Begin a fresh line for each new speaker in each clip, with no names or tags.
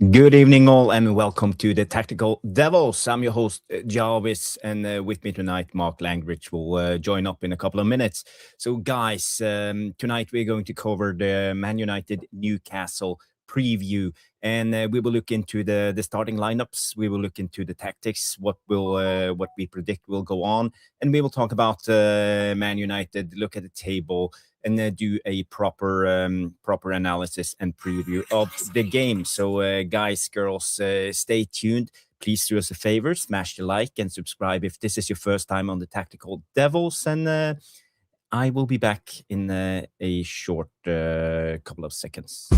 Good evening, all, and welcome to the Tactical Devils. I'm your host, Jarvis, and with me tonight, Mark Langridge will join up in a couple of minutes. So, guys, tonight we're going to cover the Man United Newcastle preview, and we will look into the starting lineups. We will look into the tactics, what we predict will go on, and we will talk about Man United. Look at the table and do a proper analysis and preview of the game. So, guys, girls, stay tuned. Please do us a favor, smash the like and subscribe if this is your first time on the Tactical Devils. And I will be back in a short couple of seconds.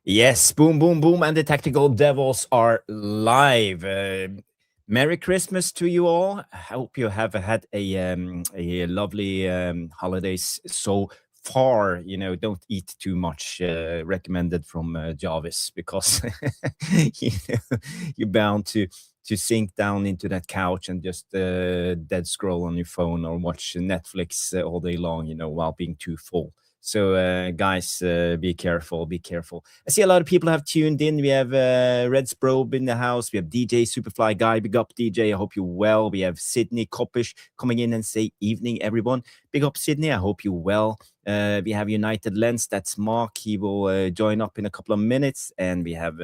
Yes, boom, boom, boom, and the Tactical Devils are live. Merry Christmas to you all. I hope you have had a lovely holidays so far. Don't eat too much. Recommended from Jarvis, because you're bound to sink down into that couch and just dead scroll on your phone or watch Netflix all day long. While being too full. So, guys, be careful, be careful. I see a lot of people have tuned in. We have Red Sprobe in the house. We have DJ Superfly Guy. Big up, DJ. I hope you're well. We have Sydney Kopish coming in and say evening, everyone. Big up, Sydney. I hope you're well. We have United Lens. That's Mark. He will join up in a couple of minutes. And we have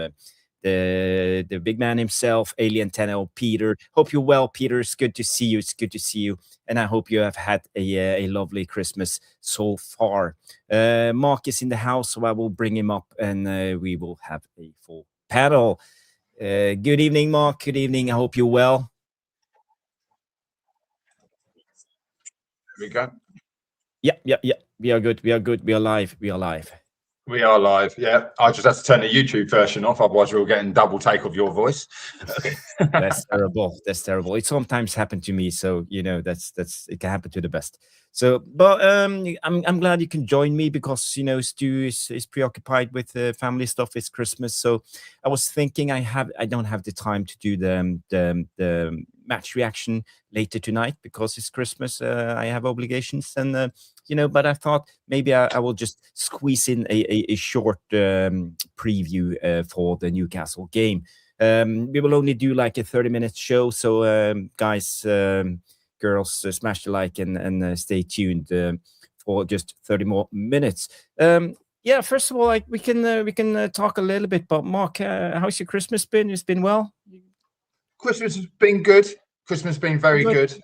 the big man himself, Alien 10L, Peter. Hope you're well, Peter. It's good to see you. It's good to see you. And I hope you have had a lovely Christmas so far. Mark is in the house, so I will bring him up and we will have a full panel. Good evening, Mark. Good evening. I hope you're well.
There we go.
Yeah. We are good. We are good. We are live. We are live.
We are live. Yeah, I just have to turn the YouTube version off, otherwise we're getting double take of your voice.
That's terrible. That's terrible. It sometimes happens to me, so that's it can happen to the best. So, but I'm glad you can join me because Stu is preoccupied with family stuff. It's Christmas, so I was thinking I don't have the time to do the match reaction later tonight because it's Christmas. I have obligations and. But I thought maybe I will just squeeze in a short preview for the Newcastle game. We will only do like a 30-minute show. So, guys, girls, smash the like and stay tuned for just 30 more minutes. Yeah, first of all, we can talk a little bit. But Mark, how's your Christmas been? It's been well?
Christmas has been good. Christmas has been very good.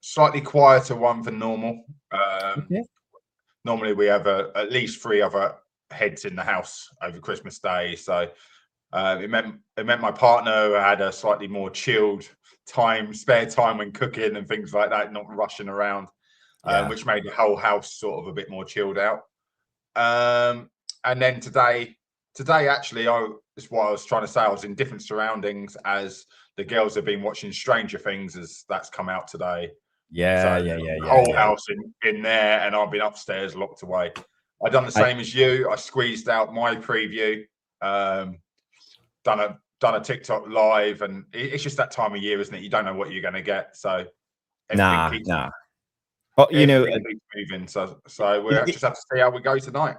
Slightly quieter one than normal.
Okay.
Normally we have at least 3 other heads in the house over Christmas Day, so it meant my partner had a slightly more chilled spare time when cooking and things like that, not rushing around, which made the whole house sort of a bit more chilled out. And then today actually, that's what I was trying to say. I was in different surroundings as the girls have been watching Stranger Things as that's come out today. Whole house in there, and I've been upstairs locked away. I've done the same as you. I squeezed out my preview, done a TikTok live, and it's just that time of year, isn't it? You don't know what you're going to get, so
Nah. But
keeps moving. So we'll just have to see how we go tonight.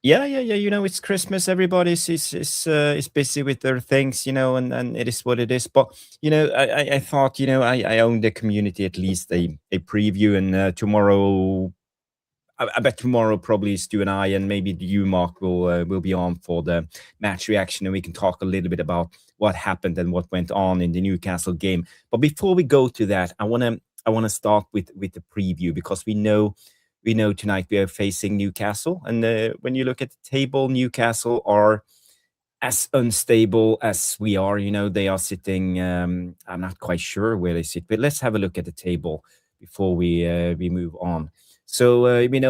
Yeah. It's Christmas. Everybody is busy with their things, and it is what it is. But I thought, I own the community at least a preview, and tomorrow, I bet tomorrow probably Stu and I, and maybe you, Mark, will be on for the match reaction, and we can talk a little bit about what happened and what went on in the Newcastle game. But before we go to that, I wanna start with the preview because we know tonight we are facing Newcastle, and when you look at the table, Newcastle are as unstable as we are. They are sitting. I'm not quite sure where they sit, but let's have a look at the table before we move on. So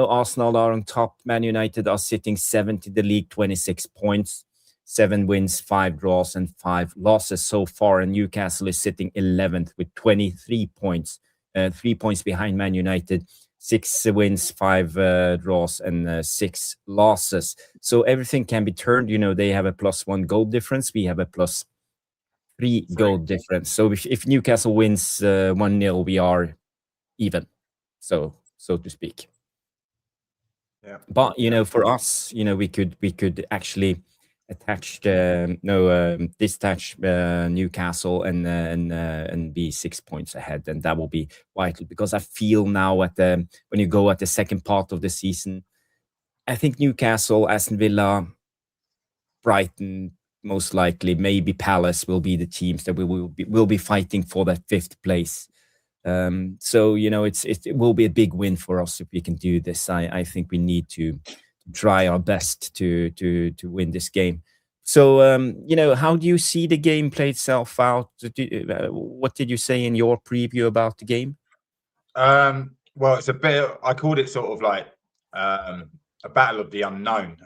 Arsenal are on top. Man United are sitting 7th in the league, 26 points, 7 wins, 5 draws, and 5 losses so far. And Newcastle is sitting 11th with 23 points, 3 points behind Man United. 6 wins, 5 draws, and 6 losses. So everything can be turned. They have a +1 goal difference. We have a +3 goal difference. So if Newcastle wins 1-0, we are even, so to speak.
Yeah.
But for us, we could actually dispatch Newcastle and be 6 points ahead, and that will be vital, because I feel now when you go at the second part of the season, I think Newcastle, Aston Villa, Brighton, most likely, maybe Palace will be the teams that we will be fighting for that 5th place. So it will be a big win for us if we can do this. I think we need to try our best to win this game. So how do you see the game play itself out? What did you say in your preview about the game?
Well, it's a bit. I called it sort of like a battle of the unknown.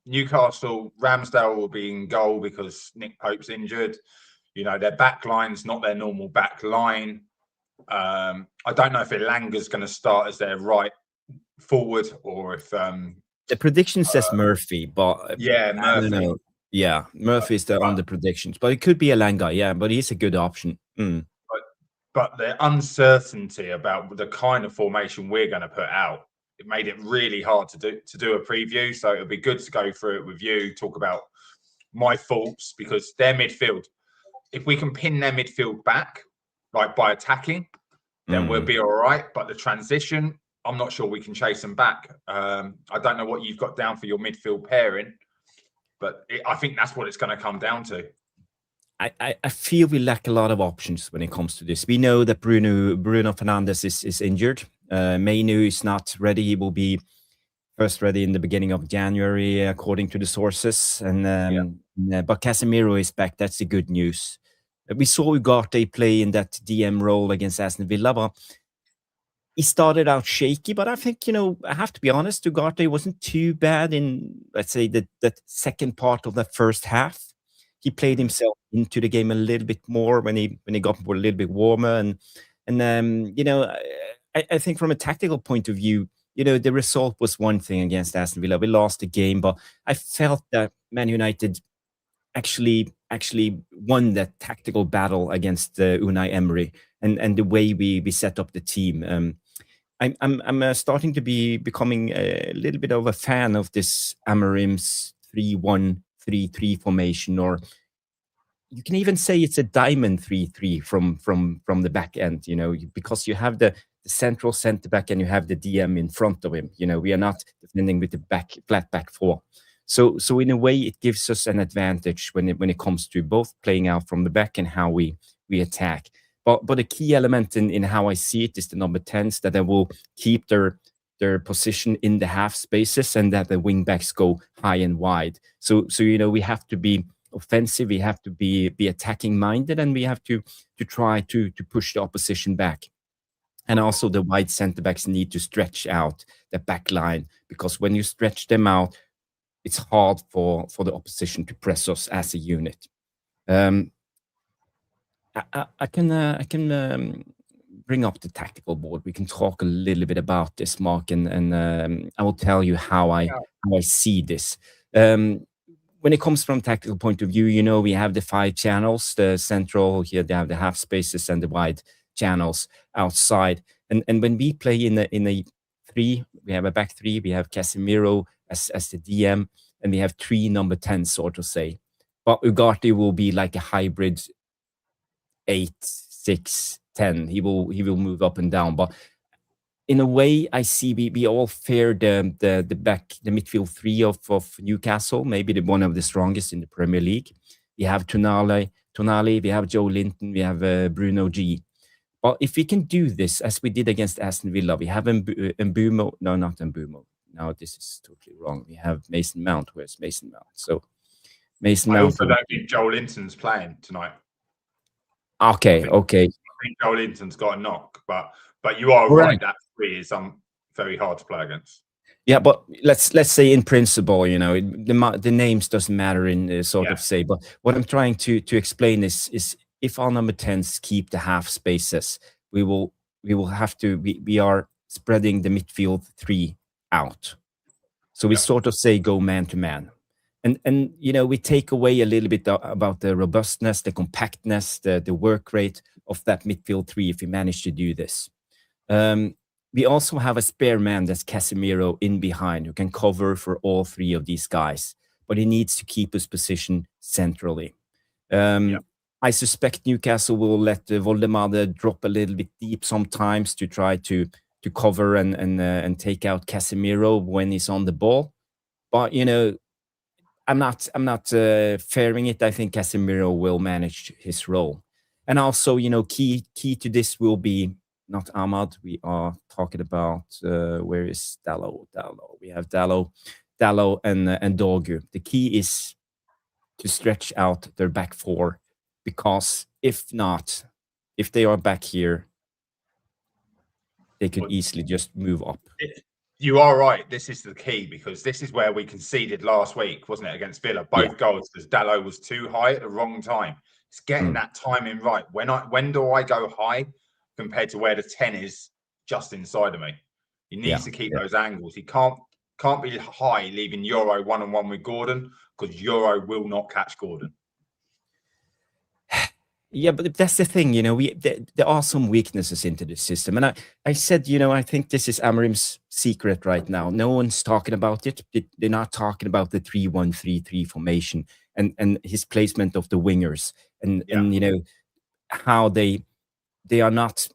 Newcastle, Ramsdale will be in goal because Nick Pope's injured. Their back line's not their normal back line. I don't know if Elanga's going to start as their right forward, or if
the prediction says Murphy, but
yeah, Murphy.
Yeah, Murphy's on the predictions, but it could be Elanga. Yeah, but he's a good option.
But the uncertainty about the kind of formation we're going to put out, it made it really hard to do a preview. So it'll be good to go through it with you, talk about my thoughts, because their midfield, if we can pin their midfield back, like by attacking, then we'll be all right. But the transition, I'm not sure we can chase them back. I don't know what you've got down for your midfield pairing, but I think that's what it's going to come down to.
I feel we lack a lot of options when it comes to this. We know that Bruno Fernandes is injured. Mainu is not ready. He will be first ready in the beginning of January, according to the sources. But Casemiro is back. That's the good news. We saw Ugarte play in that DM role against Aston Villa, but he started out shaky. But I think, I have to be honest, Ugarte wasn't too bad in, let's say, that second part of the first half. He played himself into the game a little bit more when he got a little bit warmer. I think from a tactical point of view, the result was one thing against Aston Villa. We lost the game, but I felt that Man United actually won that tactical battle against Unai Emery and the way we set up the team. I'm starting to becoming a little bit of a fan of this Amorim's 3-1-3-3 formation, or you can even say it's a diamond 3-3 from the back end, because you have the central center back and you have the DM in front of him. We are not defending with the flat back four. So in a way, it gives us an advantage when it comes to both playing out from the back and how we attack. But a key element in how I see it is the number 10s, that they will keep their position in the half spaces and that the wing backs go high and wide. So we have to be offensive, we have to be attacking minded, and we have to try to push the opposition back. And also the wide center backs need to stretch out the back line, because when you stretch them out, it's hard for the opposition to press us as a unit. I can bring up the tactical board. We can talk a little bit about this, Mark, and I will tell you how I see this. When it comes from tactical point of view, we have the 5 channels, the central, here they have the half spaces and the wide channels outside. And when we play in a 3, we have a back 3, we have Casemiro as the DM, and we have 3 number 10s, so to say. But Ugarte will be like a hybrid 8, 6, 10. He will move up and down. But in a way, I see we all fear the midfield 3 of Newcastle, maybe one of the strongest in the Premier League. We have Tonali, we have Joe Linton, we have Bruno G. But if we can do this as we did against Aston Villa, we have Mbumo. No, not Mbumo. No, this is totally wrong. We have Mason Mount. Where's Mason Mount? So Mason Mount.
I also don't think Joe Linton's playing tonight.
Okay.
I think Joe Linton's got a knock, but you are right. That 3 is very hard to play against.
Yeah, but let's say in principle, the names doesn't matter in sort of say. But what I'm trying to explain is if our number 10s keep the half spaces, we are spreading the midfield three out. So we sort of say go man to man. And we take away a little bit about the robustness, the compactness, the work rate of that midfield three if we manage to do this. We also have a spare man, that's Casemiro, in behind, who can cover for all three of these guys, but he needs to keep his position centrally. I suspect Newcastle will let Voldemade drop a little bit deep sometimes to try to cover and take out Casemiro when he's on the ball. But I'm not fearing it. I think Casemiro will manage his role. And also, key to this will be not Ahmad. We are talking about where is Dalot? We have Dalot and Dogu. The key is to stretch out their back four, because if they are back here, they could easily just move up.
You are right. This is the key, because this is where we conceded last week, wasn't it, against Villa? Both goals, because Dalot was too high at the wrong time. It's getting that timing right. When do I go high compared to where the 10 is just inside of me? He needs to keep those angles. He can't be high, leaving Euro 1-on-1 with Gordon, because Euro will not catch Gordon.
Yeah, but that's the thing, there are some weaknesses into the system. And I said, I think this is Amorim's secret right now. No one's talking about it. They're not talking about the 3-1-3-3 formation and his placement of the wingers and how they are not,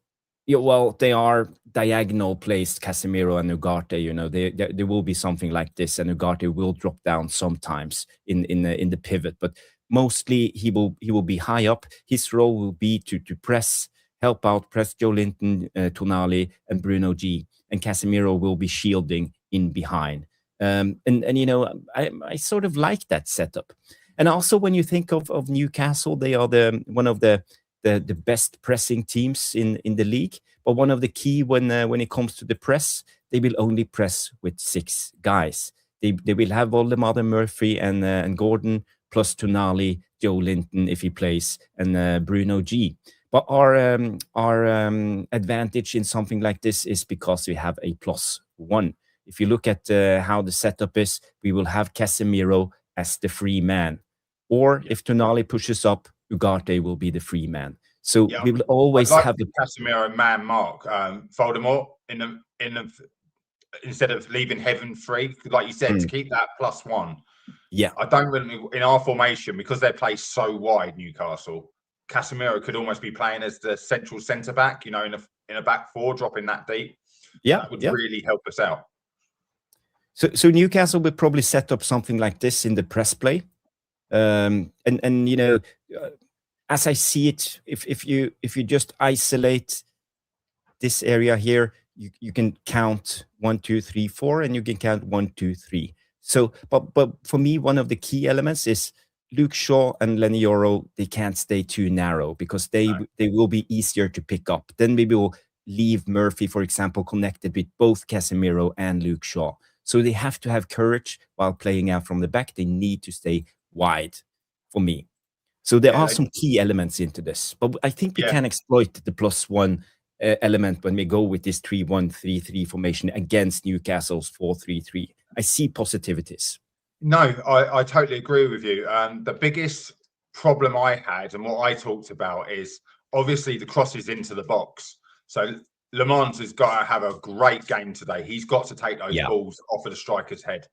they are diagonal placed, Casemiro and Ugarte. There will be something like this, and Ugarte will drop down sometimes in the pivot, but mostly he will be high up. His role will be to press, help out, press Joe Linton, Tonali, and Bruno G. And Casemiro will be shielding in behind. I sort of like that setup. And also, when you think of Newcastle, they are one of the best pressing teams in the league. But one of the key when it comes to the press, they will only press with 6 guys. They will have Voldemade, Murphy, and Gordon, plus Tonali, Joe Linton if he plays, and Bruno G. But our advantage in something like this is because we have a +1. If you look at how the setup is, we will have Casemiro as the free man. Or if Tonali pushes up, Ugarte will be the free man. So we will always have the
Casemiro man mark. Voldemort instead of leaving Heaven free, like you said, to keep that +1.
Yeah,
I don't really, in our formation, because they play so wide, Newcastle, Casemiro could almost be playing as the central centre back, in a back four, dropping that deep. That would really help us out.
So Newcastle would probably set up something like this in the press play, and as I see it, if you just isolate this area here, you can count 1, 2, 3, 4, and you can count 1, 2, 3. So, but for me, one of the key elements is Luke Shaw and Lenny Yoro. They can't stay too narrow, because they will be easier to pick up. Then we will leave Murphy, for example, connected with both Casemiro and Luke Shaw. So they have to have courage while playing out from the back. They need to stay wide, for me. So there are some key elements into this, but I think we can exploit the +1 element when we go with this 3-1-3-3 formation against Newcastle's 4-3-3. I see positivities.
No, I totally agree with you. The biggest problem I had and what I talked about is obviously the crosses into the box. So Le Mans has got to have a great game today. He's got to take those balls off of the striker's head.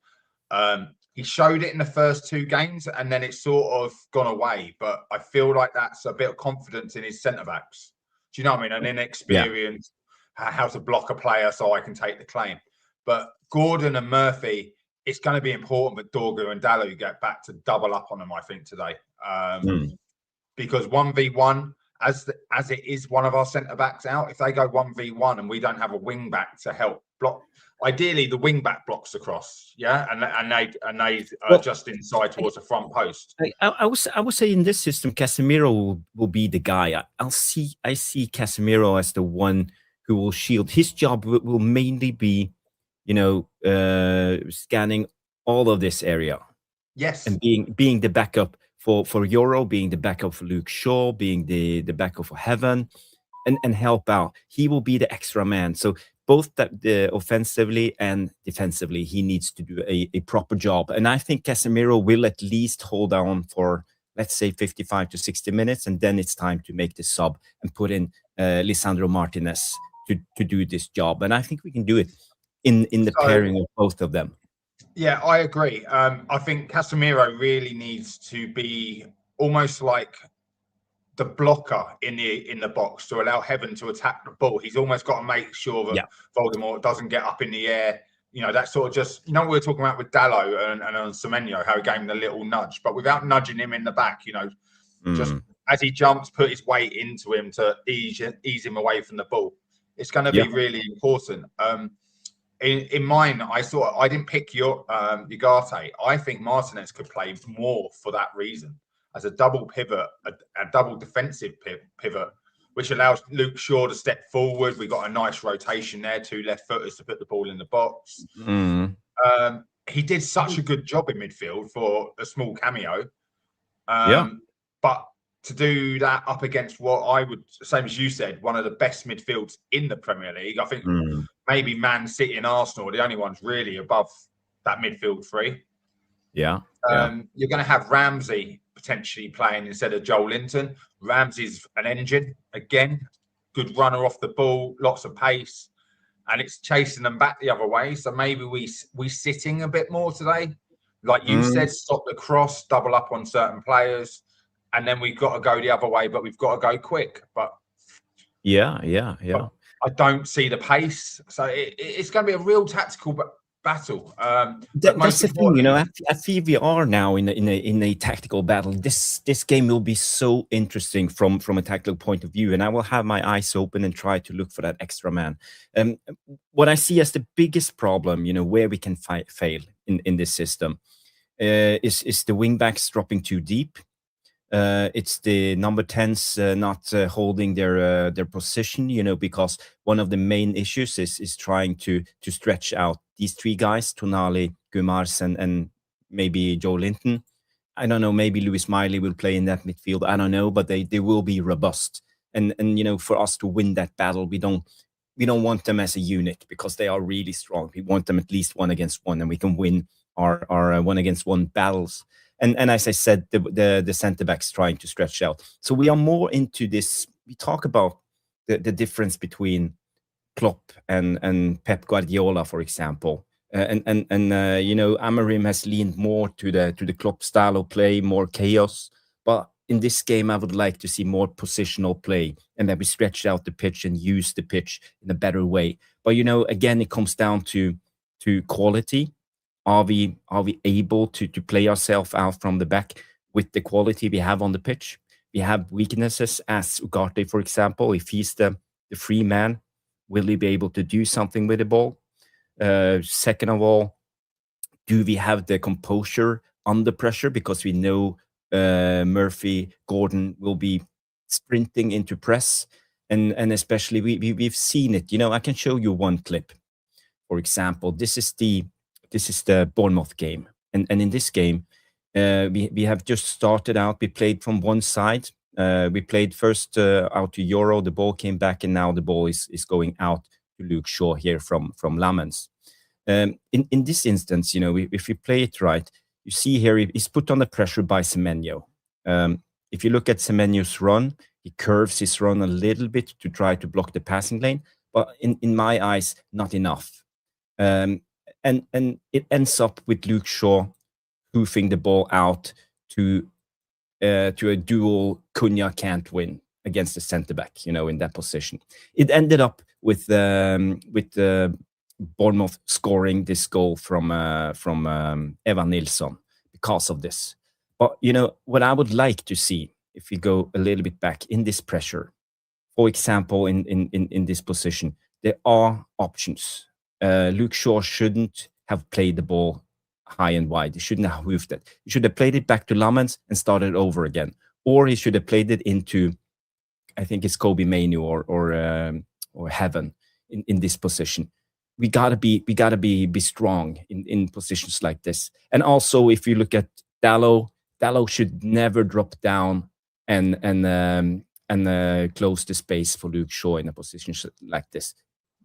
He showed it in the first 2 games, and then it's sort of gone away. But I feel like that's a bit of confidence in his centre-backs. Do you know what I mean? An inexperience, how to block a player so I can take the claim. But Gordon and Murphy, it's going to be important that Dorgu and Dalot get back to double up on them, I think, today. Because 1v1, as it is one of our centre-backs out, if they go 1v1 and we don't have a wing-back to help block, ideally the wing-back blocks across, and they are just inside towards the front post.
I would say in this system, Casemiro will be the guy. I see Casemiro as the one who will shield. His job will mainly be, scanning all of this area.
Yes.
And being the backup for Euro, being the backup for Luke Shaw, being the backup for Heaven, and help out. He will be the extra man. So both that offensively and defensively, he needs to do a proper job. And I think Casemiro will at least hold on for, let's say, 55 to 60 minutes, and then it's time to make the sub and put in Lisandro Martinez to do this job. And I think we can do it in the pairing of both of them.
Yeah, I agree. I think Casemiro really needs to be almost like the blocker in the box to allow Heaven to attack the ball. He's almost got to make sure that Voldemort doesn't get up in the air. You know, that sort of just, you know, what we were talking about with Dallo and on Semenyo, how he gave him the little nudge, but without nudging him in the back, you know, just as he jumps, put his weight into him to ease him away from the ball. It's going to be really important. In mine, I didn't pick your Ugarte. I think Martinez could play more for that reason, as a double pivot, a double defensive pivot, which allows Luke Shaw to step forward. We got a nice rotation there, 2 left footers to put the ball in the box. He did such a good job in midfield for a small cameo. But to do that up against what I would, same as you said, one of the best midfields in the Premier League, I think maybe Man City and Arsenal are the only ones really above that midfield three. You're going to have Ramsey potentially playing instead of Joel Linton. Ramsey's an engine, again, good runner off the ball, lots of pace, and it's chasing them back the other way. So maybe we sitting a bit more today. Like you said, stop the cross, double up on certain players, and then we've got to go the other way, but we've got to go quick. But but I don't see the pace. So it's going to be a real tactical battle.
That's the thing, you know. I feel we are now in a tactical battle. This game will be so interesting from a tactical point of view, and I will have my eyes open and try to look for that extra man. What I see as the biggest problem, you know, where we can fail in this system, is the wing backs dropping too deep. It's the number 10s not holding their position, you know, because one of the main issues is trying to stretch out these 3 guys, Tonali, Gumars, and maybe Joe Linton. I don't know, maybe Lewis Miley will play in that midfield. I don't know, but they will be robust. And you know, for us to win that battle, we don't want them as a unit because they are really strong. We want them at least 1 against 1, and we can win our 1 against 1 battles. And as I said, the centre backs trying to stretch out. So we are more into this. We talk about the difference between Klopp and Pep Guardiola, for example. And you know, Amorim has leaned more to the Klopp style of play, more chaos. But in this game, I would like to see more positional play, and that we stretch out the pitch and use the pitch in a better way. But you know, again, it comes down to quality. Are we able to play ourselves out from the back with the quality we have on the pitch? We have weaknesses, as Ugarte, for example. If he's the free man, will he be able to do something with the ball? Second of all, do we have the composure under pressure? Because we know Murphy, Gordon will be sprinting into press, and especially we've seen it. You know, I can show you one clip. For example, this is the Bournemouth game, and in this game, we have just started out. We played from one side. We played first out to Euro. The ball came back, and now the ball is going out to Luke Shaw here from Lamens. In this instance, you know, if we play it right, you see here he's put under pressure by Semenyo. If you look at Semenyo's run, he curves his run a little bit to try to block the passing lane, but in my eyes, not enough. And it ends up with Luke Shaw hoofing the ball out to a duel Cunha can't win against the centre back, you know, in that position. It ended up with Bournemouth scoring this goal from Evan Nilsson because of this. But you know what I would like to see, if we go a little bit back in this pressure, for example, in this position, there are options. Luke Shaw shouldn't have played the ball high and wide. He shouldn't have hoofed it. He should have played it back to Lamens and started over again. Or he should have played it into, I think it's Kobe Mainu or Heaven in this position. We gotta be strong in positions like this. And also, if you look at Dallo should never drop down and close the space for Luke Shaw in a position like this.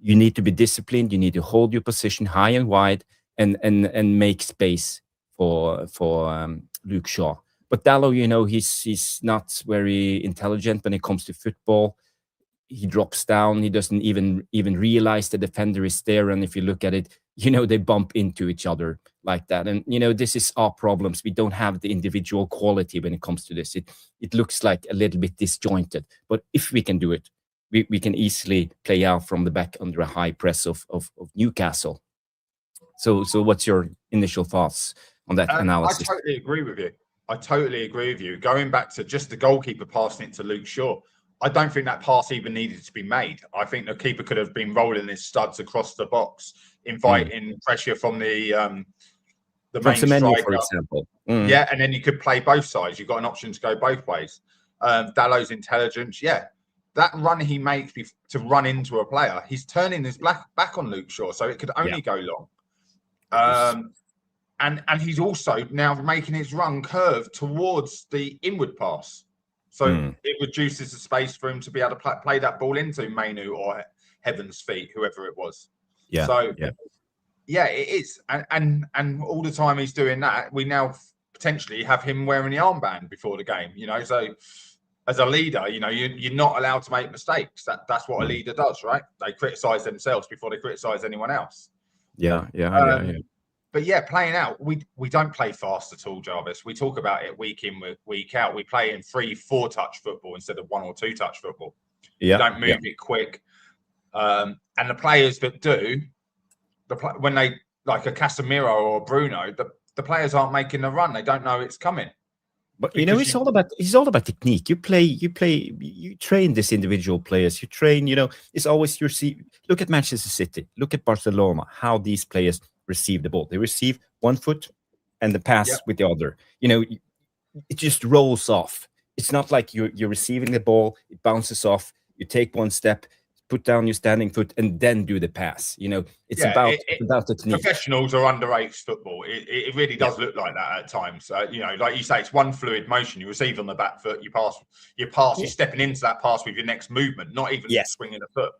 You need to be disciplined. You need to hold your position high and wide, and make space for Luke Shaw. But Dallo, he's not very intelligent when it comes to football. He drops down. He doesn't even realize the defender is there. And if you look at it, they bump into each other like that. And this is our problems. We don't have the individual quality when it comes to this. It looks like a little bit disjointed. But if we can do it, we can easily play out from the back under a high press of Newcastle. So what's your initial thoughts on that analysis?
I totally agree with you. Going back to just the goalkeeper passing it to Luke Shaw, I don't think that pass even needed to be made. I think the keeper could have been rolling his studs across the box, inviting pressure from the main striker,
for example.
Yeah, and then you could play both sides. You've got an option to go both ways. Dallo's intelligence, that run he makes to run into a player, he's turning his back on Luke Shaw, so it could only go long. And he's also now making his run curve towards the inward pass. So it reduces the space for him to be able to play that ball into Mainu or Heaven's Feet, whoever it was. It is. And all the time he's doing that, we now potentially have him wearing the armband before the game. So as a leader, you're not allowed to make mistakes. That's what a leader does, right? They criticize themselves before they criticize anyone else.
Yeah.
But playing out, we don't play fast at all, Jarvis. We talk about it week in, week out. We play in 3-4 touch football instead of 1 or 2 touch football. We don't move it quick. And the players that do, when they, like a Casemiro or a Bruno, the players aren't making the run. They don't know it's coming.
But it's all about technique. You train these individual players. You train, it's always look at Manchester City, look at Barcelona, how these players receive the ball. They receive one foot and the pass with the other. It just rolls off. It's not like you're receiving the ball, it bounces off, you take one step, put down your standing foot, and then do the pass. It's about technique.
Professionals are underage football. It really does look like that at times. Like you say, it's one fluid motion. You receive on the back foot, you pass, you're stepping into that pass with your next movement, not even swinging a foot.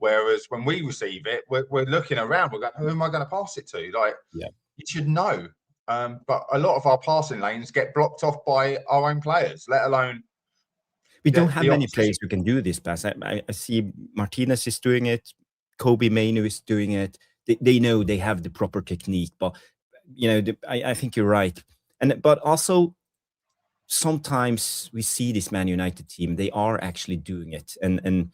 Whereas when we receive it, we're looking around. We're going, who am I going to pass it to? You should know. But a lot of our passing lanes get blocked off by our own players, let alone.
We don't have many players who can do this pass. I see Martinez is doing it. Kobe Mainu is doing it. They know they have the proper technique. But, I think you're right. But also, sometimes we see this Man United team. They are actually doing it. And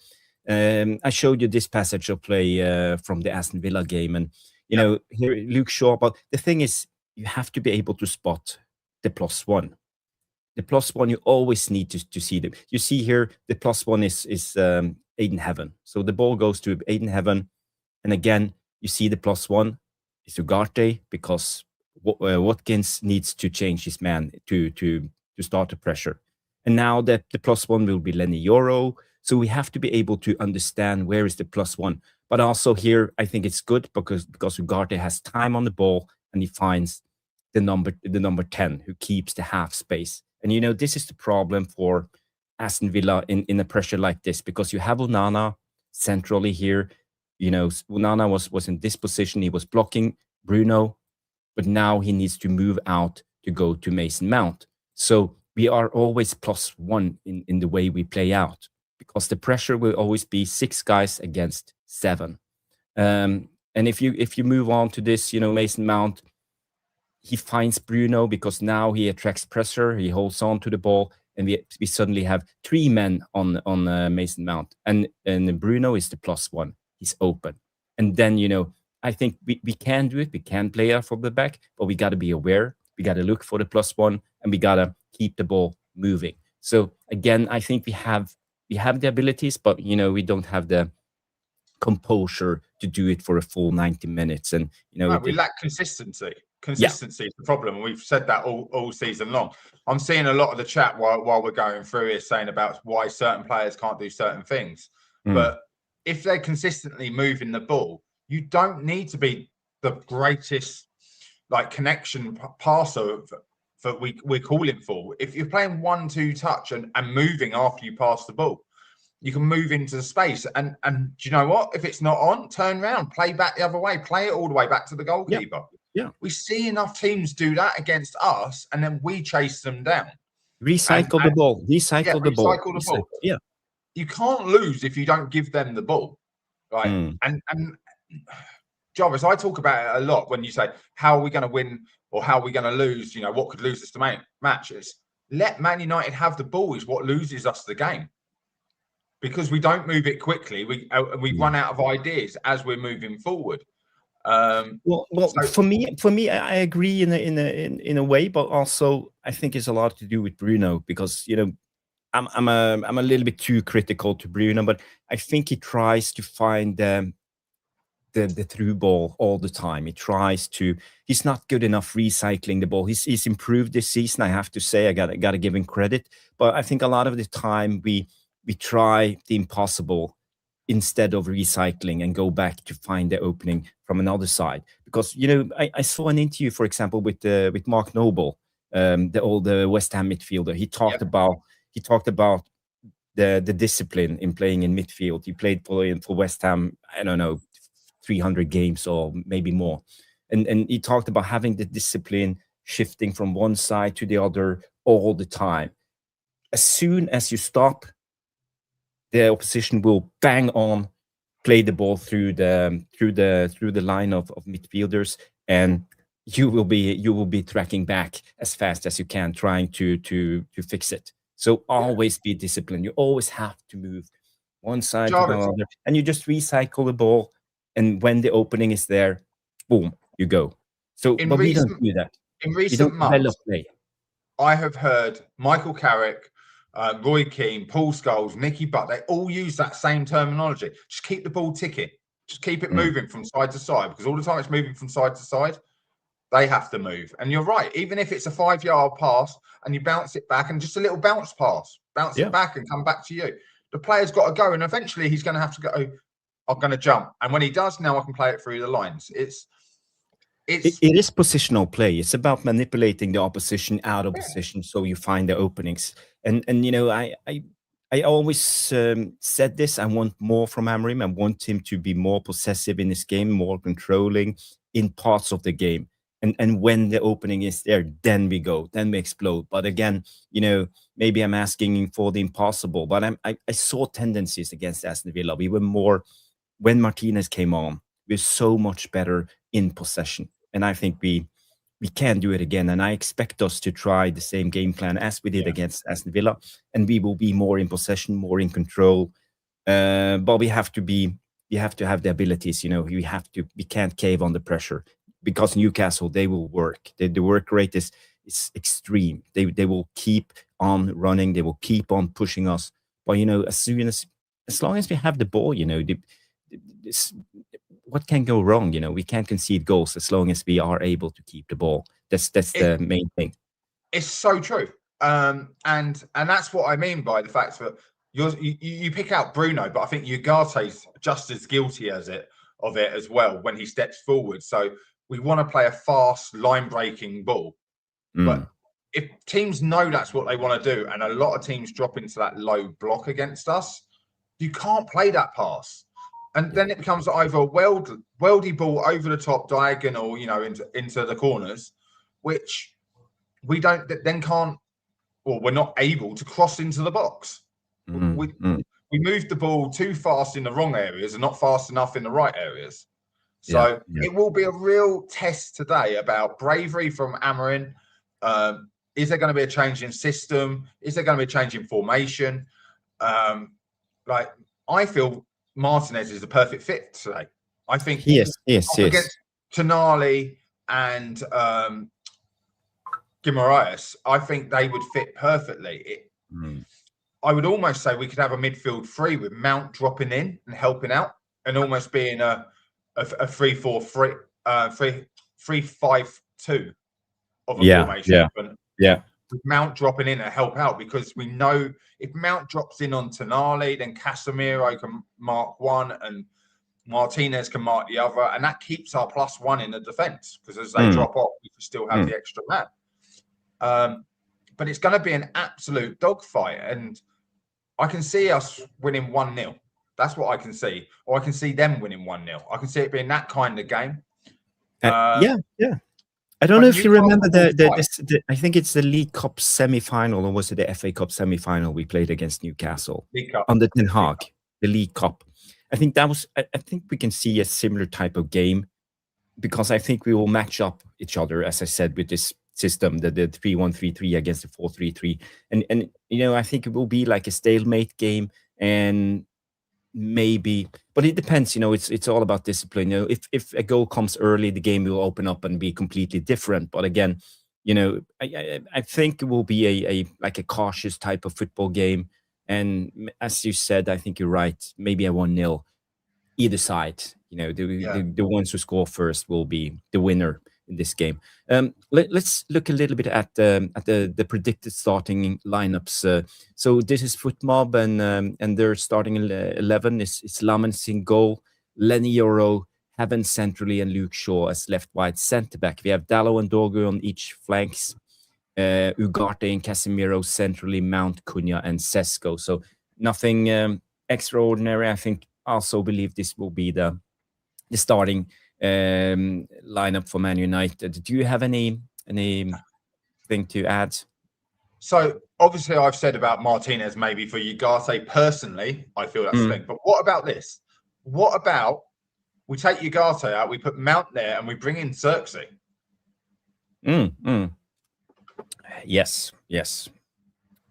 I showed you this passage of play from the Aston Villa game. And, here, Luke Shaw. But the thing is, you have to be able to spot the +1. The +1, you always need to see them. You see here, the +1 is Aiden Heaven. So the ball goes to Aiden Heaven. And again, you see the +1 is Ugarte, because Watkins needs to change his man to start the pressure. And now that the +1 will be Lenny Yoro. So we have to be able to understand where is the +1. But also here, I think it's good because Ugarte has time on the ball and he finds the number 10 who keeps the half space. And this is the problem for Aston Villa in a pressure like this, because you have Onana centrally here. Onana was in this position. He was blocking Bruno, but now he needs to move out to go to Mason Mount. So we are always +1 in the way we play out, because the pressure will always be 6 guys against 7. And if you move on to this, Mason Mount, he finds Bruno because now he attracts pressure. He holds on to the ball, and we suddenly have 3 men on Mason Mount, and Bruno is the +1. He's open, and then I think we can do it. We can play out from the back, but we got to be aware. We got to look for the +1, and we got to keep the ball moving. So again, I think we have the abilities, but we don't have the composure to do it for a full 90 minutes. And
we lack consistency. Consistency is the problem, and we've said that all season long. I'm seeing a lot of the chat while we're going through is saying about why certain players can't do certain things. But if they're consistently moving the ball, you don't need to be the greatest connection passer that we're calling for. If you're playing 1-2 touch and moving after you pass the ball, you can move into the space. And do you know what? If it's not on, turn around, play back the other way, play it all the way back to the goalkeeper.
Yeah.
We see enough teams do that against us, and then we chase them down.
Recycle the ball. Recycle the ball.
Yeah. You can't lose if you don't give them the ball. Right. And Jarvis, I talk about it a lot when you say, how are we going to win or how are we going to lose? You know, what could lose us the matches? Let Man United have the ball is what loses us the game. Because we don't move it quickly. We run out of ideas as we're moving forward.
Well, so, for me, I agree in a way, but also I think it's a lot to do with Bruno, because I'm a little bit too critical to Bruno, but I think he tries to find the through ball all the time. He's not good enough recycling the ball. He's improved this season, I have to say. I gotta give him credit, but I think a lot of the time we try the impossible instead of recycling and go back to find the opening from another side. Because I saw an interview, for example, with Mark Noble, the West Ham midfielder. He talked about the discipline in playing in midfield. He played for West Ham, I don't know, 300 games or maybe more, and he talked about having the discipline, shifting from one side to the other all the time. As soon as you stop, the opposition will bang on, play the ball through the line of midfielders, and you will be tracking back as fast as you can, trying to fix it. So always be disciplined. You always have to move one side to the other, and you just recycle the ball. And when the opening is there, boom, you go. So, but we don't do that.
In recent months,
play.
I have heard Michael Carrick, Roy Keane, Paul Scholes, Nicky Butt, they all use that same terminology. Just keep the ball ticking. Just keep it moving from side to side, because all the time it's moving from side to side, they have to move. And you're right. Even if it's a 5-yard pass and you bounce it back, and just a little bounce pass, bounce it back and come back to you, the player's got to go. And eventually he's going to have to go, I'm going to jump. And when he does, now I can play it through the lines. It
is positional play. It's about manipulating the opposition out of position, so you find the openings. And I always said this. I want more from Amorim. I want him to be more possessive in his game, more controlling in parts of the game. And when the opening is there, then we go, then we explode. But again, maybe I'm asking for the impossible. But I saw tendencies against Aston Villa. We were more, when Martinez came on, we're so much better in possession. And I think we can do it again. And I expect us to try the same game plan as we did against Aston Villa. And we will be more in possession, more in control. But we have to have the abilities, we can't cave on the pressure, because Newcastle, they will work. The work rate is extreme. They will keep on running. They will keep on pushing us. But, as long as we have the ball, what can go wrong? We can't concede goals as long as we are able to keep the ball. That's the main thing.
It's so true. And that's what I mean by the fact that you pick out Bruno, but I think Ugarte's just as guilty of it as well when he steps forward. So we want to play a fast, line-breaking ball. But if teams know that's what they want to do, and a lot of teams drop into that low block against us, you can't play that pass. And then it becomes either a weldy ball over the top, diagonal, into the corners, which we can't, or we're not able to cross into the box. We moved the ball too fast in the wrong areas and not fast enough in the right areas. So it will be a real test today about bravery from Amorim. Is there going to be a change in system? Is there going to be a change in formation? I feel Martinez is the perfect fit today. I think against Tonali and Guimaraes, I think they would fit perfectly. I would almost say we could have a midfield three with Mount dropping in and helping out, and almost being a 3-4-3, 3-5-2 of a formation. With Mount dropping in and help out, because we know if Mount drops in on Tonali, then Casemiro can mark one and Martinez can mark the other, and that keeps our +1 in the defence, because as they drop off, we can still have the extra man. But it's going to be an absolute dogfight, and I can see us winning 1-0. That's what I can see. Or I can see them winning 1-0. I can see it being that kind of game.
Yeah. I don't know if you remember I think it's the League Cup semi-final, or was it the FA Cup semi-final we played against Newcastle under Ten Hag, the League Cup. I think that was. I think we can see a similar type of game, because I think we will match up each other, as I said, with this system, the 3-1-3-3 against the 4-3-3, and I think it will be like a stalemate game, and maybe, but it depends. It's all about discipline. If a goal comes early, the game will open up and be completely different. But again, I think it will be a like a cautious type of football game. And as you said, I think you're right. Maybe a 1-0 either side. The ones who score first will be the winner in this game. Let's look a little bit at the predicted starting lineups. So this is FootMob, and their starting 11 is Lamens in goal, Lenny Yoro, Heaven centrally, and Luke Shaw as left wide centre back. We have Dallo and Dorgu on each flanks, Ugarte and Casemiro centrally, Mount, Cunha, and Sesko. So nothing extraordinary. I think also believe this will be the starting lineup for Man United. Do you have anything to add?
So obviously I've said about Martinez maybe for Ugarte. Personally, I feel that's the thing. But what about this? What about we take Ugarte out, we put Mount there, and we bring in Xerxes?
Yes.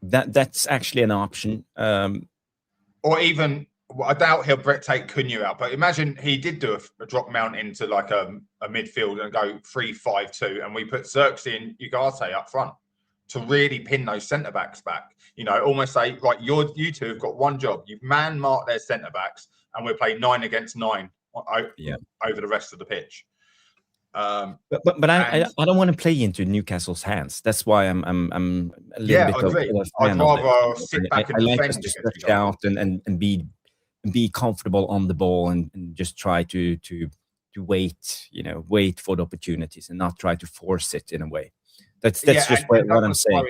That's actually an option.
Or even, I doubt he'll take Cunha out, but imagine he did do a drop Mount into like a midfield and go 3-5-2, and we put Xerxes and Ugarte up front to really pin those centre backs back. Almost say, right, you two have got one job. You've man-marked their centre backs, and we'll play 9 against 9 over the rest of the pitch.
But I don't want to play into Newcastle's hands. That's why I'm a little bit of a fan.
I'd rather sit back and
like us to stretch out and be comfortable on the ball and just try to wait, wait for the opportunities and not try to force it in a way. That's just what I'm saying.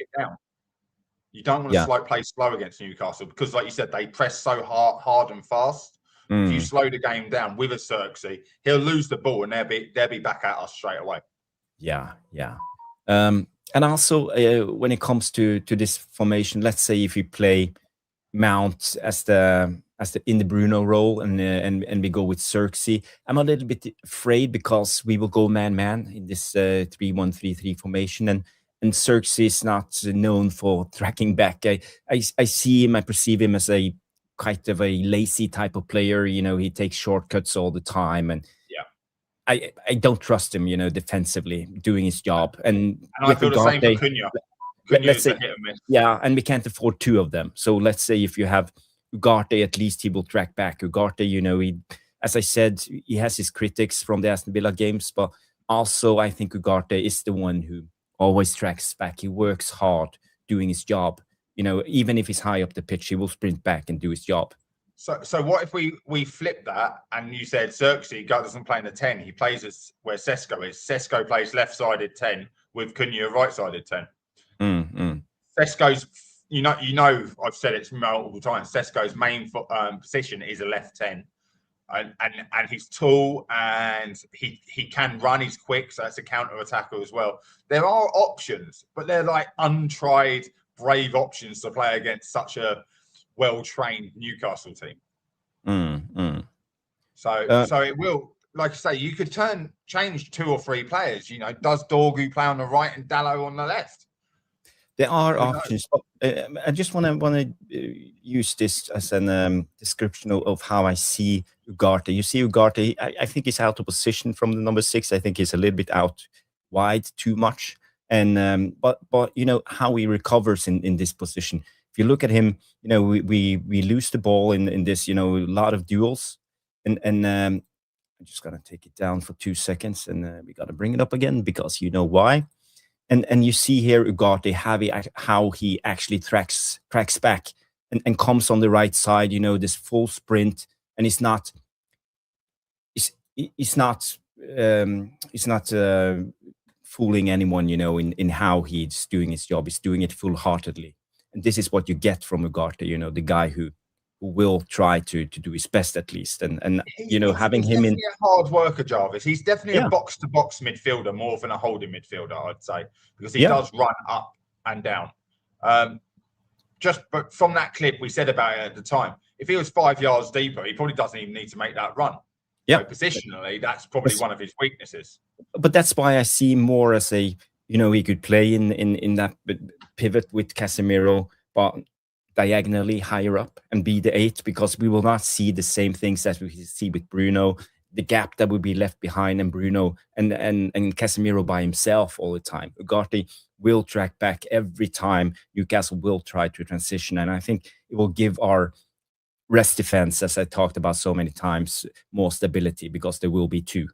You don't want to play slow against Newcastle because, like you said, they press so hard and fast. If you slow the game down with a Xerxes, he'll lose the ball and they'll be back at us straight away.
Yeah. And also, when it comes to this formation, let's say if we play Mount as the in the Bruno role and we go with Xerxes, I'm a little bit afraid because we will go man in this 3-1-3-3 formation, and Xerxes is not known for tracking back. I see him, I perceive him as a kind of a lazy type of player. He takes shortcuts all the time, and I don't trust him, defensively doing his job. And
I feel the same for Cunha.
Let's say, and we can't afford 2 of them. So let's say if you have Ugarte, at least he will track back. Ugarte, he, as I said, he has his critics from the Aston Villa games, but also I think Ugarte is the one who always tracks back. He works hard doing his job. Even if he's high up the pitch, he will sprint back and do his job.
So what if we flip that and you said Xerxes doesn't play in the 10, he plays as where Sesko is. Sesko plays left-sided 10 with Cunha right-sided 10. Sesko's, I've said it multiple times, Sesko's main position is a left 10. And he's tall and he can run, he's quick, so that's a counter-attacker as well. There are options, but they're like untried, brave options to play against such a well-trained Newcastle team. So it will, like I say, you could change 2 or 3 players. Does Dorgu play on the right and Dallo on the left?
There are options. I just want to use this as an description of how I see Ugarte. You see Ugarte, I think he's out of position from the number 6. I think he's a little bit out wide too much. And but how he recovers in this position. If you look at him, we lose the ball in this, a lot of duels, and I'm just gonna take it down for 2 seconds, and we gotta bring it up again because you know why. And you see here Ugarte how he actually tracks back and comes on the right side. This full sprint, and he's not fooling anyone. In how he's doing his job, he's doing it full-heartedly. And this is what you get from Ugarte, you know, the guy who will try to do his best at least. And you know, having
he's
him in.
definitely a hard worker, Jarvis. He's definitely
Yeah.
a box-to-box midfielder more than a holding midfielder, I'd say, because he
Yeah.
does run up and down. But from that clip we said about it at the time, if he was 5 yards deeper, he probably doesn't even need to make that run.
Yeah.
So positionally, that's probably one of his weaknesses.
But that's why I see him more as a, you know, he could play in that pivot with Casemiro, but diagonally higher up and be the 8, because we will not see the same things that we see with Bruno, the gap that would be left behind, and Bruno and Casemiro by himself all the time. Ugarte will track back every time Newcastle will try to transition, and I think it will give our rest defense, as I talked about so many times, more stability, because there will be 2.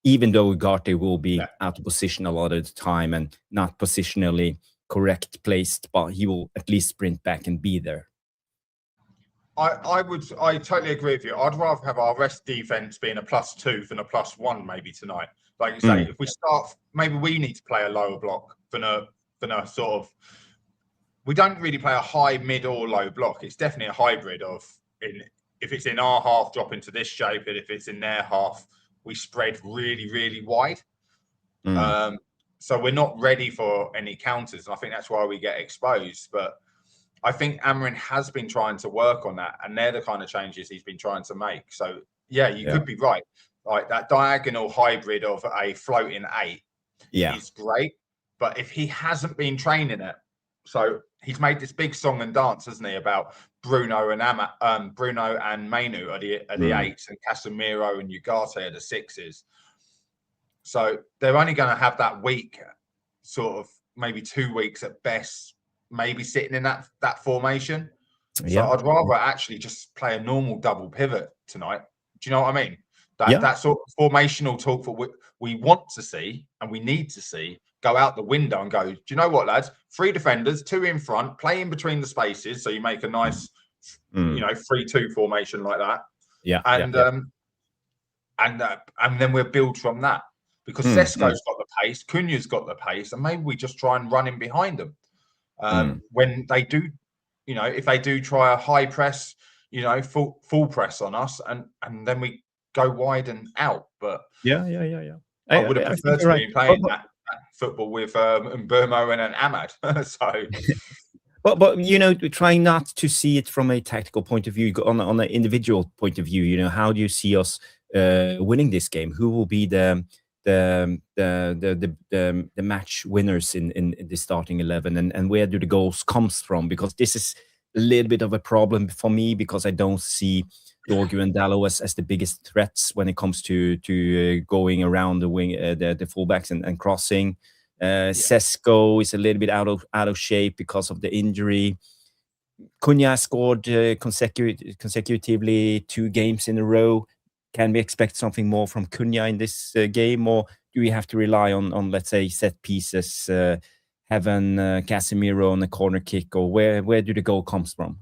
Even though Ugarte will be out of position a lot of the time and not positionally correct placed, but he will at least sprint back and be there.
I totally agree with you. I'd rather have our rest defense being a +2 than a +1 maybe tonight. Like you say, if we start, maybe we need to play a lower block than a sort of. We don't really play a high, mid, or low block. It's definitely a hybrid of if it's in our half, drop into this shape, and if it's in their half, we spread really, really wide. So we're not ready for any counters. And I think that's why we get exposed. But I think Amorim has been trying to work on that. And they're the kind of changes he's been trying to make. So, yeah, you could be right. Like that diagonal hybrid of a floating 8 is great. But if he hasn't been training it, so he's made this big song and dance, hasn't he, about Bruno and Mainu are the 8s, and Casemiro and Ugarte are the 6s. So they're only going to have that week, sort of maybe 2 weeks at best, maybe sitting in that formation. So I'd rather actually just play a normal double pivot tonight. Do you know what I mean? That sort of formational talk that we want to see and we need to see go out the window and go, do you know what, lads? 3 defenders, 2 in front, play in between the spaces, so you make a nice, 3-2 formation like that. And then we'll build from that. Because Sesko's got the pace, Cunha's got the pace, and maybe we just try and run in behind them. When they do, if they do try a high press, full press on us, and then we go wide and out. But I would have preferred to be playing that football with Mbeumo and an Ahmad. So.
But trying not to see it from a tactical point of view, on an individual point of view, how do you see us winning this game? Who will be the match winners in the starting 11, and where do the goals comes from? Because this is a little bit of a problem for me, because I don't see Dorgu and Dalot as the biggest threats when it comes to going around the wing, the fullbacks and crossing. Sesko is a little bit out of shape because of the injury. Cunha scored consecutively 2 games in a row. Can we expect something more from Cunha in this game, or do we have to rely on let's say, set pieces, having Casemiro on a corner kick, or where do the goal comes from?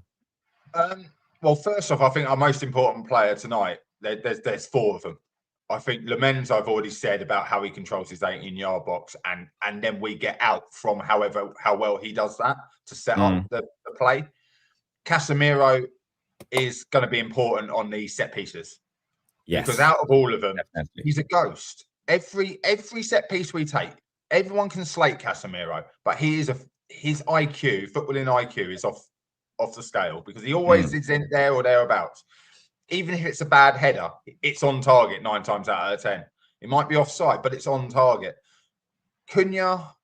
Well, first off, I think our most important player tonight, there's 4 of them. I think Lamens, I've already said about how he controls his 18-yard box, and then we get out from how well he does that to set up the play. Casemiro is going to be important on the set pieces. Yes. Because out of all of them, he's a ghost. Every set piece we take, everyone can slate Casemiro, but his IQ, footballing IQ, is off the scale, because he always is in there or thereabouts. Even if it's a bad header, it's on target 9 times out of 10. It might be offside, but it's on target. Cunha,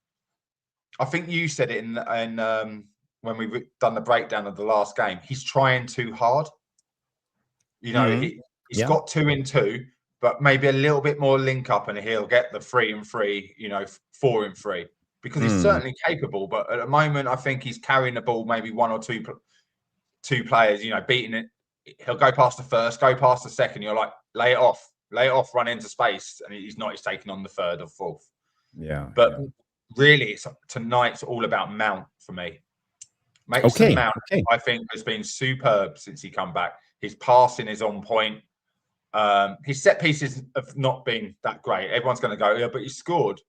I think you said it in when we've done the breakdown of the last game. He's trying too hard. He's got 2 in 2, but maybe a little bit more link up, and he'll get the 3 in 3, 4 in 3, because he's certainly capable. But at the moment, I think he's carrying the ball, maybe 1 or 2 players, beating it. He'll go past the first, go past the second. You're like, lay it off, run into space, and he's not. He's taking on the 3rd or 4th. But really, tonight's all about Mount for me. Mason Mount, I think, has been superb since he come back. His passing is on point. His set pieces have not been that great. Everyone's going to go, yeah, but he scored.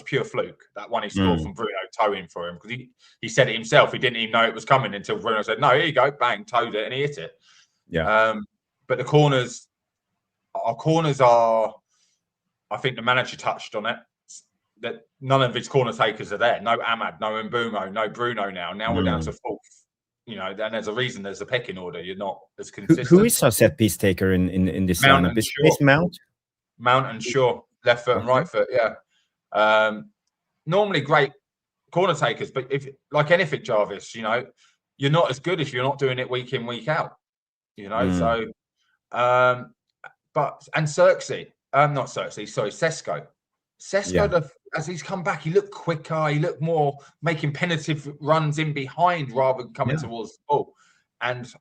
pure fluke. That one he scored from Bruno towing for him, because he said it himself. He didn't even know it was coming until Bruno said, "No, here you go, bang, towed it," and he hit it.
Yeah.
But the corners, our corners are. I think the manager touched on it. That none of his corner takers are there. No Ahmad, no Mbumo, no Bruno. Now we're down to fourth. You know, and there's a reason. There's a pecking order. You're not as consistent.
Who is our set piece taker in this
Mount
lineup?
and Shaw.
Is Mount?
Mount and Shaw, left foot and right foot. Yeah. Normally great corner takers, but if like anything, Jarvis, you know, you're not as good if you're not doing it week in, week out. You know, so but and Xerxes, not Xerxes, sorry, Sesko. Sesko, as he's come back, he looked quicker, he looked more making penetrative runs in behind rather than coming towards the ball. And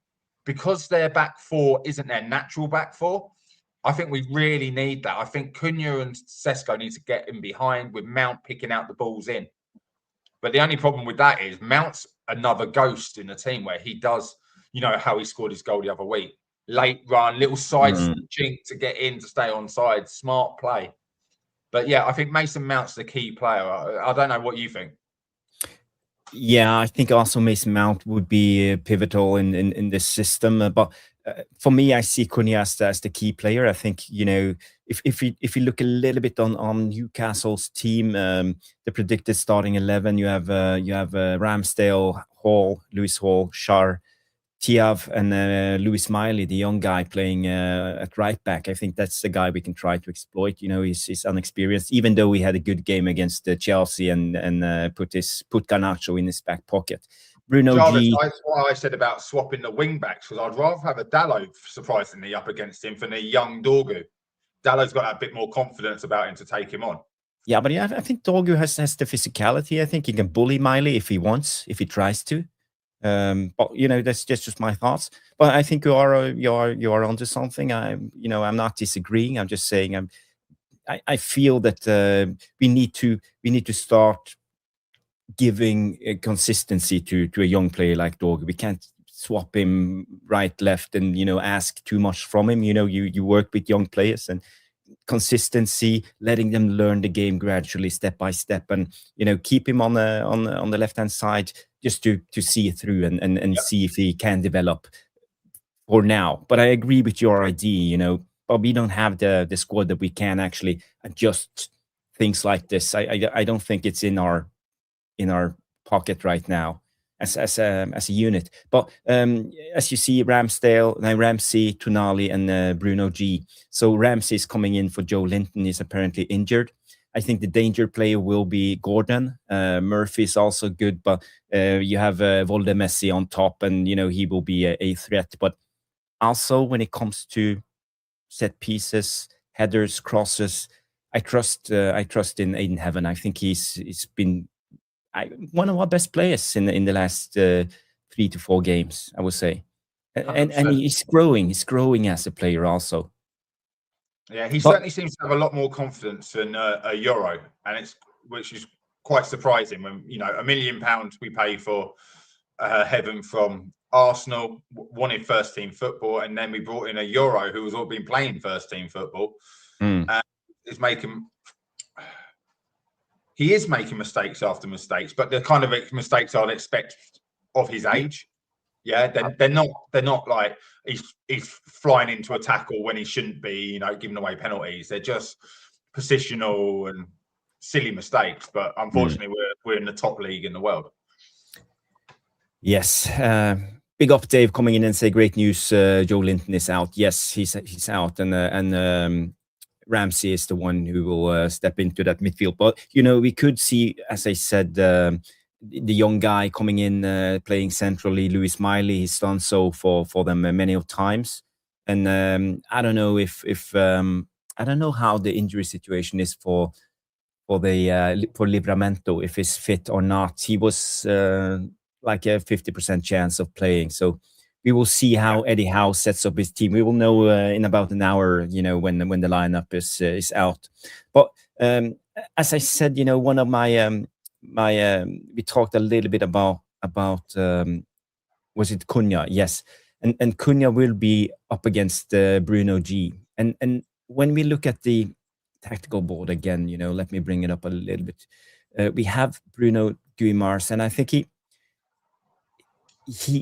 because their back four isn't their natural back four, I think we really need that. I think Cunha and Sesko need to get in behind, with Mount picking out the balls in. But the only problem with that is Mount's another ghost in the team, where he does, you know, how he scored his goal the other week. Late run, little side chink to get in to stay on side, smart play. But yeah, I think Mason Mount's the key player. I don't know what you think.
Yeah, I think also Mason Mount would be pivotal in this system. But for me, I see Cunha as the key player. I think, you know, if you look a little bit on Newcastle's team, the predicted starting 11, you have Ramsdale, Hall, Lewis Hall, Schär, Tiav, and Louis Miley, the young guy playing at right back. I think that's the guy we can try to exploit. You know, he's unexperienced, even though he had a good game against Chelsea and put Garnacho in his back pocket. Bruno
Jarvis,
G.
that's why I said about swapping the wing backs, because I'd rather have a Dalot surprisingly up against him than a young Dorgu. Dallow's got a bit more confidence about him to take him on.
Yeah, but I think Dorgu has the physicality. I think he can bully Miley if he wants, if he tries to. But you know, that's just my thoughts. But I think you are onto something. I'm not disagreeing. I'm just saying I feel that we need to start giving a consistency to a young player like Dorgu. We can't swap him right, left, and ask too much from him. You work with young players, and consistency, letting them learn the game gradually, step by step, and keep him on the left hand side just to see it through and see if he can develop for now. But I agree with your idea, but we don't have the squad that we can actually adjust things like this. I don't think it's in our pocket right now as a unit. But as you see, Ramsey, Tonali, and Bruno G. So Ramsey is coming in for Joe Linton. He's apparently injured. I think the danger player will be Gordon. Murphy is also good, but you have Volde Messi on top, and he will be a threat. But also when it comes to set pieces, headers, crosses, I trust in Aiden Heaven. I think he's been one of our best players in the last 3 to 4 games, I would say, and he's growing. He's growing as a player also.
Yeah, he certainly seems to have a lot more confidence than a Euro, and which is quite surprising when £1 million we pay for Heaven from Arsenal, wanted first team football, and then we brought in a Euro who has all been playing first team football, and he is making mistakes after mistakes, but the kind of mistakes I'd expect of his age. Yeah, they're not like he's flying into a tackle when he shouldn't be, giving away penalties. They're just positional and silly mistakes. But unfortunately, we're in the top league in the world.
Yes. Big up, Dave, coming in and say great news. Joe Linton is out. Yes, he's out, and Ramsey is the one who will step into that midfield. But we could see, as I said, the young guy coming in, playing centrally, Louis Miley. He's done so for them many of times, and I don't know if I don't know how the injury situation is for Livramento, if he's fit or not. He was like a 50% chance of playing, so we will see how Eddie Howe sets up his team. We will know in about an hour, when the lineup is out. But as I said, one of my we talked a little bit about was it Cunha? Yes, and Cunha will be up against Bruno G. And when we look at the tactical board again. Let me bring it up a little bit. We have Bruno Guimars, and I think he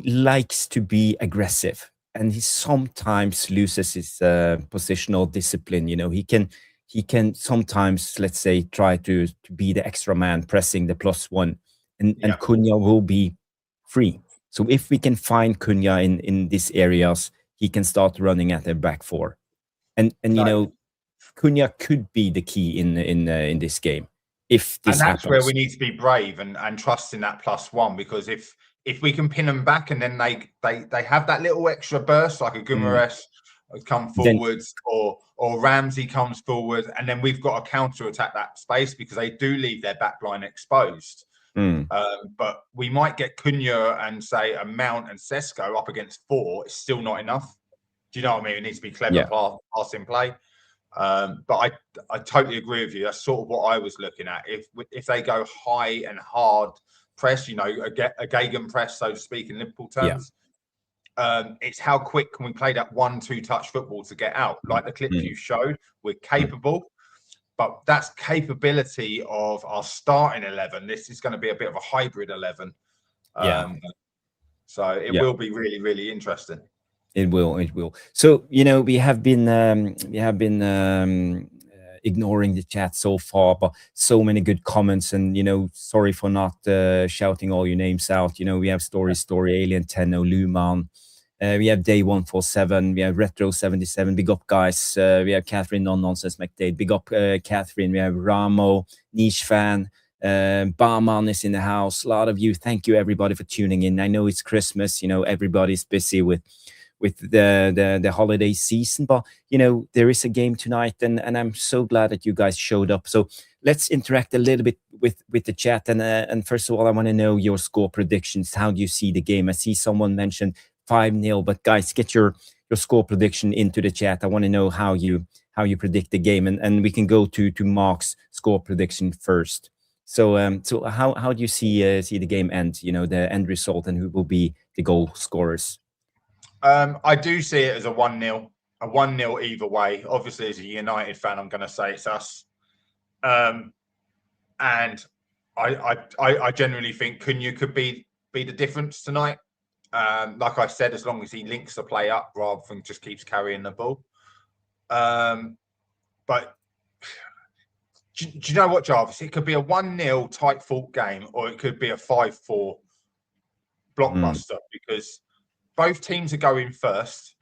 likes to be aggressive, and he sometimes loses his positional discipline. He can sometimes, let's say, try to be the extra man pressing the +1, and Cunha will be free. So if we can find Cunha in these areas, he can start running at their back four, and Cunha could be the key in this game if this
and that's
happens.
where we need to be brave and trust in that +1, because if we can pin them back and then they have that little extra burst, like a Guimaraes come forwards, or Ramsey comes forward, and then we've got to counter attack that space because they do leave their back line exposed. But we might get Cunha and say a Mount and Sesko up against 4. It's still not enough. Do you know what I mean? It needs to be clever passing play. But I totally agree with you. That's sort of what I was looking at. If they go high and hard press, a Gagan press, so to speak, in Liverpool terms, it's how quick can we play that 1-2 touch football to get out. Like the clip you showed, we're capable, but that's capability of our starting 11. This is going to be a bit of a hybrid 11. So it will be really, really interesting.
It will. So we have been ignoring the chat so far, but so many good comments, and sorry for not shouting all your names out. We have Story, Alien Tenno, Luman. We have Day 147. We have Retro 77. Big up, guys. We have Catherine Non Nonsense McDade. Big up, Catherine. We have Ramo, Niche Fan. Barman is in the house. A lot of you. Thank you, everybody, for tuning in. I know it's Christmas. Everybody's busy with the holiday season, but there is a game tonight, and I'm so glad that you guys showed up. So let's interact a little bit with the chat, and first of all, I want to know your score predictions. How do you see the game? I see someone mentioned 5-0, but guys, get your score prediction into the chat. I want to know how you predict the game, and we can go to Mark's score prediction first. So how do you see the game end? The end result, and who will be the goal scorers?
I do see it as a 1-0, either way. Obviously, as a United fan, I'm going to say it's us. And I generally think Cunha could be the difference tonight. Like I said, as long as he links the play up rather than just keeps carrying the ball. But do you know what, Jarvis? It could be a 1-0 tight fought game, or it could be a 5-4 blockbuster because both teams are going first.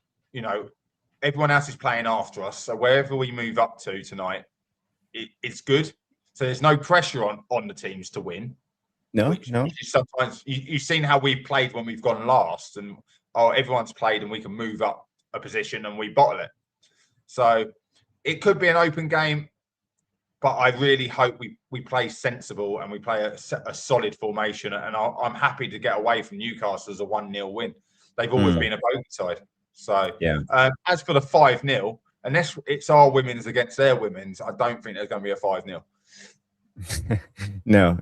Everyone else is playing after us. So wherever we move up to tonight, it's good. So there's no pressure on the teams to win.
No.
Sometimes you've seen how we've played when we've gone last, and everyone's played, and we can move up a position and we bottle it. So it could be an open game, but I really hope we play sensible and we play a solid formation. And I'm happy to get away from Newcastle as a 1-0 win. They've always been a bogey side. So as for the 5-0, unless it's our women's against their women's, I don't think there's going to be a 5-0.
No.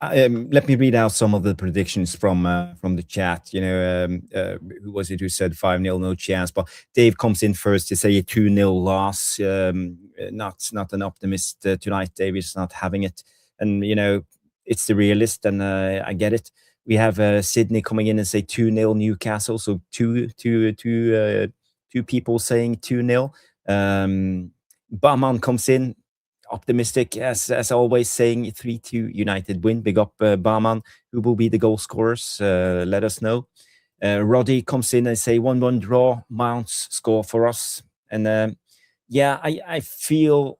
Let me read out some of the predictions from the chat. Who was it who said 5-0, no chance? But Dave comes in first to say a 2-0 loss. Not an optimist tonight. Dave is not having it, and it's the realist, and I get it. We have Sydney coming in and say 2-0 Newcastle. So two people saying 2-0. Barman comes in optimistic as always, saying 3-2 United win. Big up Barman. Who will be the goal scorers? Let us know. Roddy comes in and say 1-1 draw. Mounts score for us. And I feel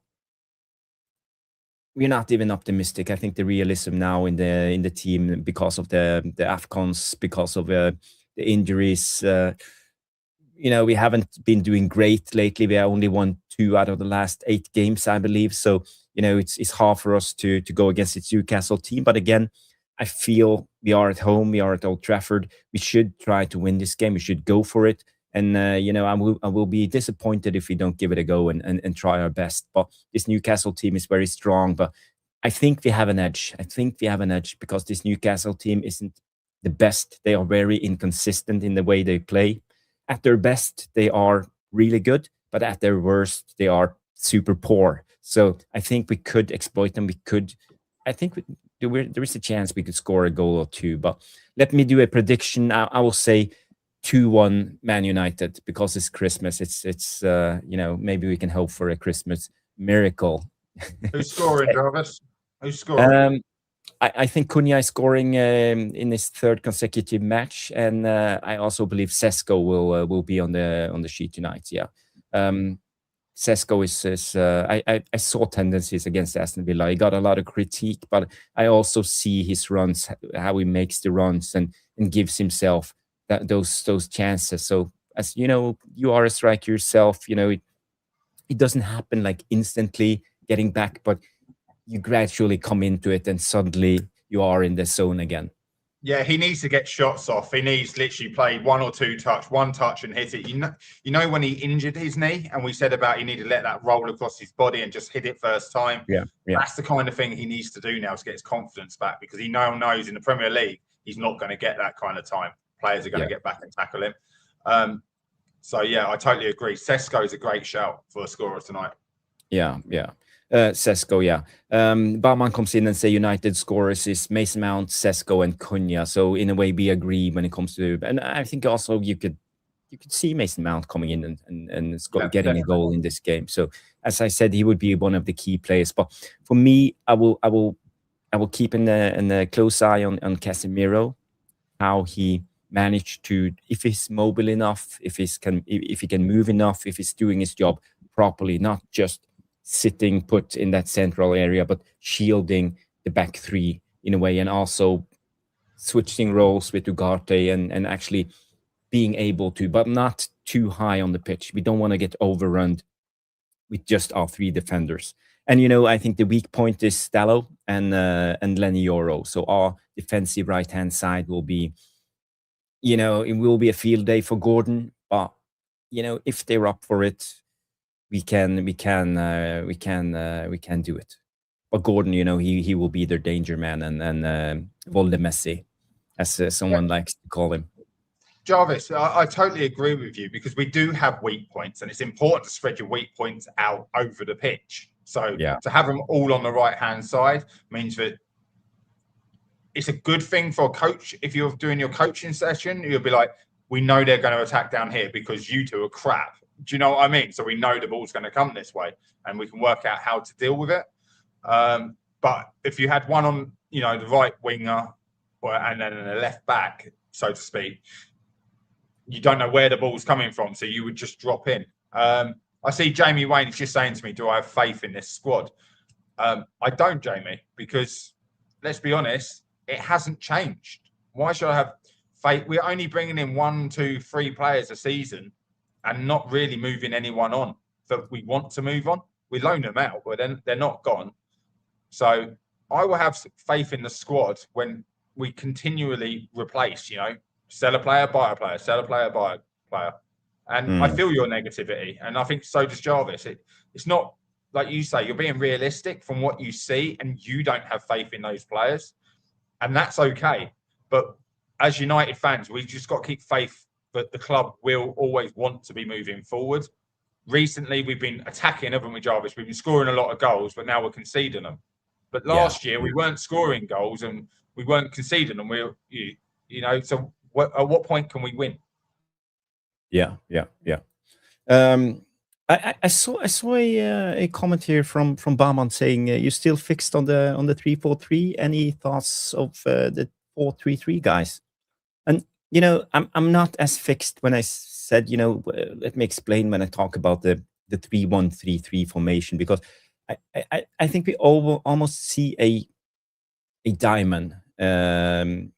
we're not even optimistic. I think the realism now in the team, because of the AFCONs, because of the injuries, we haven't been doing great lately. We only won 2 out of the last 8 games, I believe. So it's hard for us to go against its Newcastle team. But again, I feel we are at home. We are at Old Trafford. We should try to win this game. We should go for it. And I will be disappointed if we don't give it a go and try our best. But this Newcastle team is very strong. But I think we have an edge. Because this Newcastle team isn't the best. They are very inconsistent in the way they play. At their best, they are really good. But at their worst, they are super poor. So I think we could exploit them. I think there is a chance we could score a goal or two. But let me do a prediction. I will say 2-1 Man United, because it's Christmas. It's maybe we can hope for a Christmas miracle.
Who's scoring, Jarvis? Who's scoring?
I think Cunha is scoring in his third consecutive match, and I also believe Sesko will be on the sheet tonight. Yeah, Sesko is I saw tendencies against Aston Villa. He got a lot of critique, but I also see his runs, how he makes the runs and gives himself those chances. So as you know, you are a striker yourself. It doesn't happen like instantly getting back, but you gradually come into it and suddenly you are in the zone again.
Yeah, he needs to get shots off. He needs literally play one touch and hit it. You know when he injured his knee and we said about he needed to let that roll across his body and just hit it first time.
Yeah.
That's the kind of thing he needs to do now to get his confidence back, because he now knows in the Premier League he's not going to get that kind of time. Players are going to get back and tackle him. So yeah, I totally agree. Sesko is a great shout for a scorer tonight.
Yeah. Sesko, yeah. Baumann comes in and say United scorers is Mason Mount, Sesko, and Cunha. So in a way, we agree when it comes to, and I think also you could see Mason Mount coming in and getting a goal in this game. So as I said, he would be one of the key players. But for me, I will keep in a close eye on Casemiro, how he managed to, if he's mobile enough, if he can move enough, if he's doing his job properly, not just sitting put in that central area, but shielding the back three in a way, and also switching roles with Ugarte and actually being able to, but not too high on the pitch. We don't want to get overrun with just our three defenders. And I think the weak point is Stallo and Lenny Yoro. So our defensive right-hand side will be, it will be a field day for Gordon. But if they're up for it, we can do it. But Gordon, he will be their danger man and Voldemessi, as someone likes to call him.
Jarvis, I totally agree with you, because we do have weak points, and it's important to spread your weak points out over the pitch. So to have them all on the right-hand side means that it's a good thing for a coach. If you're doing your coaching session, you'll be like, we know they're going to attack down here because you two are crap. Do you know what I mean? So we know the ball's going to come this way, and we can work out how to deal with it. But if you had one on, the right winger and then a left back, so to speak, you don't know where the ball's coming from, so you would just drop in. I see Jamie Wayne is just saying to me, do I have faith in this squad? I don't, Jamie, because let's be honest, it hasn't changed. Why should I have faith? We're only bringing in 1, 2, 3 players a season and not really moving anyone on that we want to move on. We loan them out, but then they're not gone. So I will have faith in the squad when we continually replace, sell a player, buy a player, sell a player, buy a player. And I feel your negativity, and I think so does Jarvis. It's not, like you say, you're being realistic from what you see, and you don't have faith in those players. And that's okay. But as United fans, we just got to keep faith that the club will always want to be moving forward. Recently, we've been attacking, haven't we, Jarvis? We've been scoring a lot of goals, but now we're conceding them. But last year, we weren't scoring goals and we weren't conceding them. So at what point can we win?
Yeah. I saw a comment here from Baumann saying you're still fixed on the 3-4-3. Any thoughts of the 4-3-3 guys? And I'm not as fixed when I said let me explain when I talk about the 3-1-3-3 formation, because I think we almost see a diamond from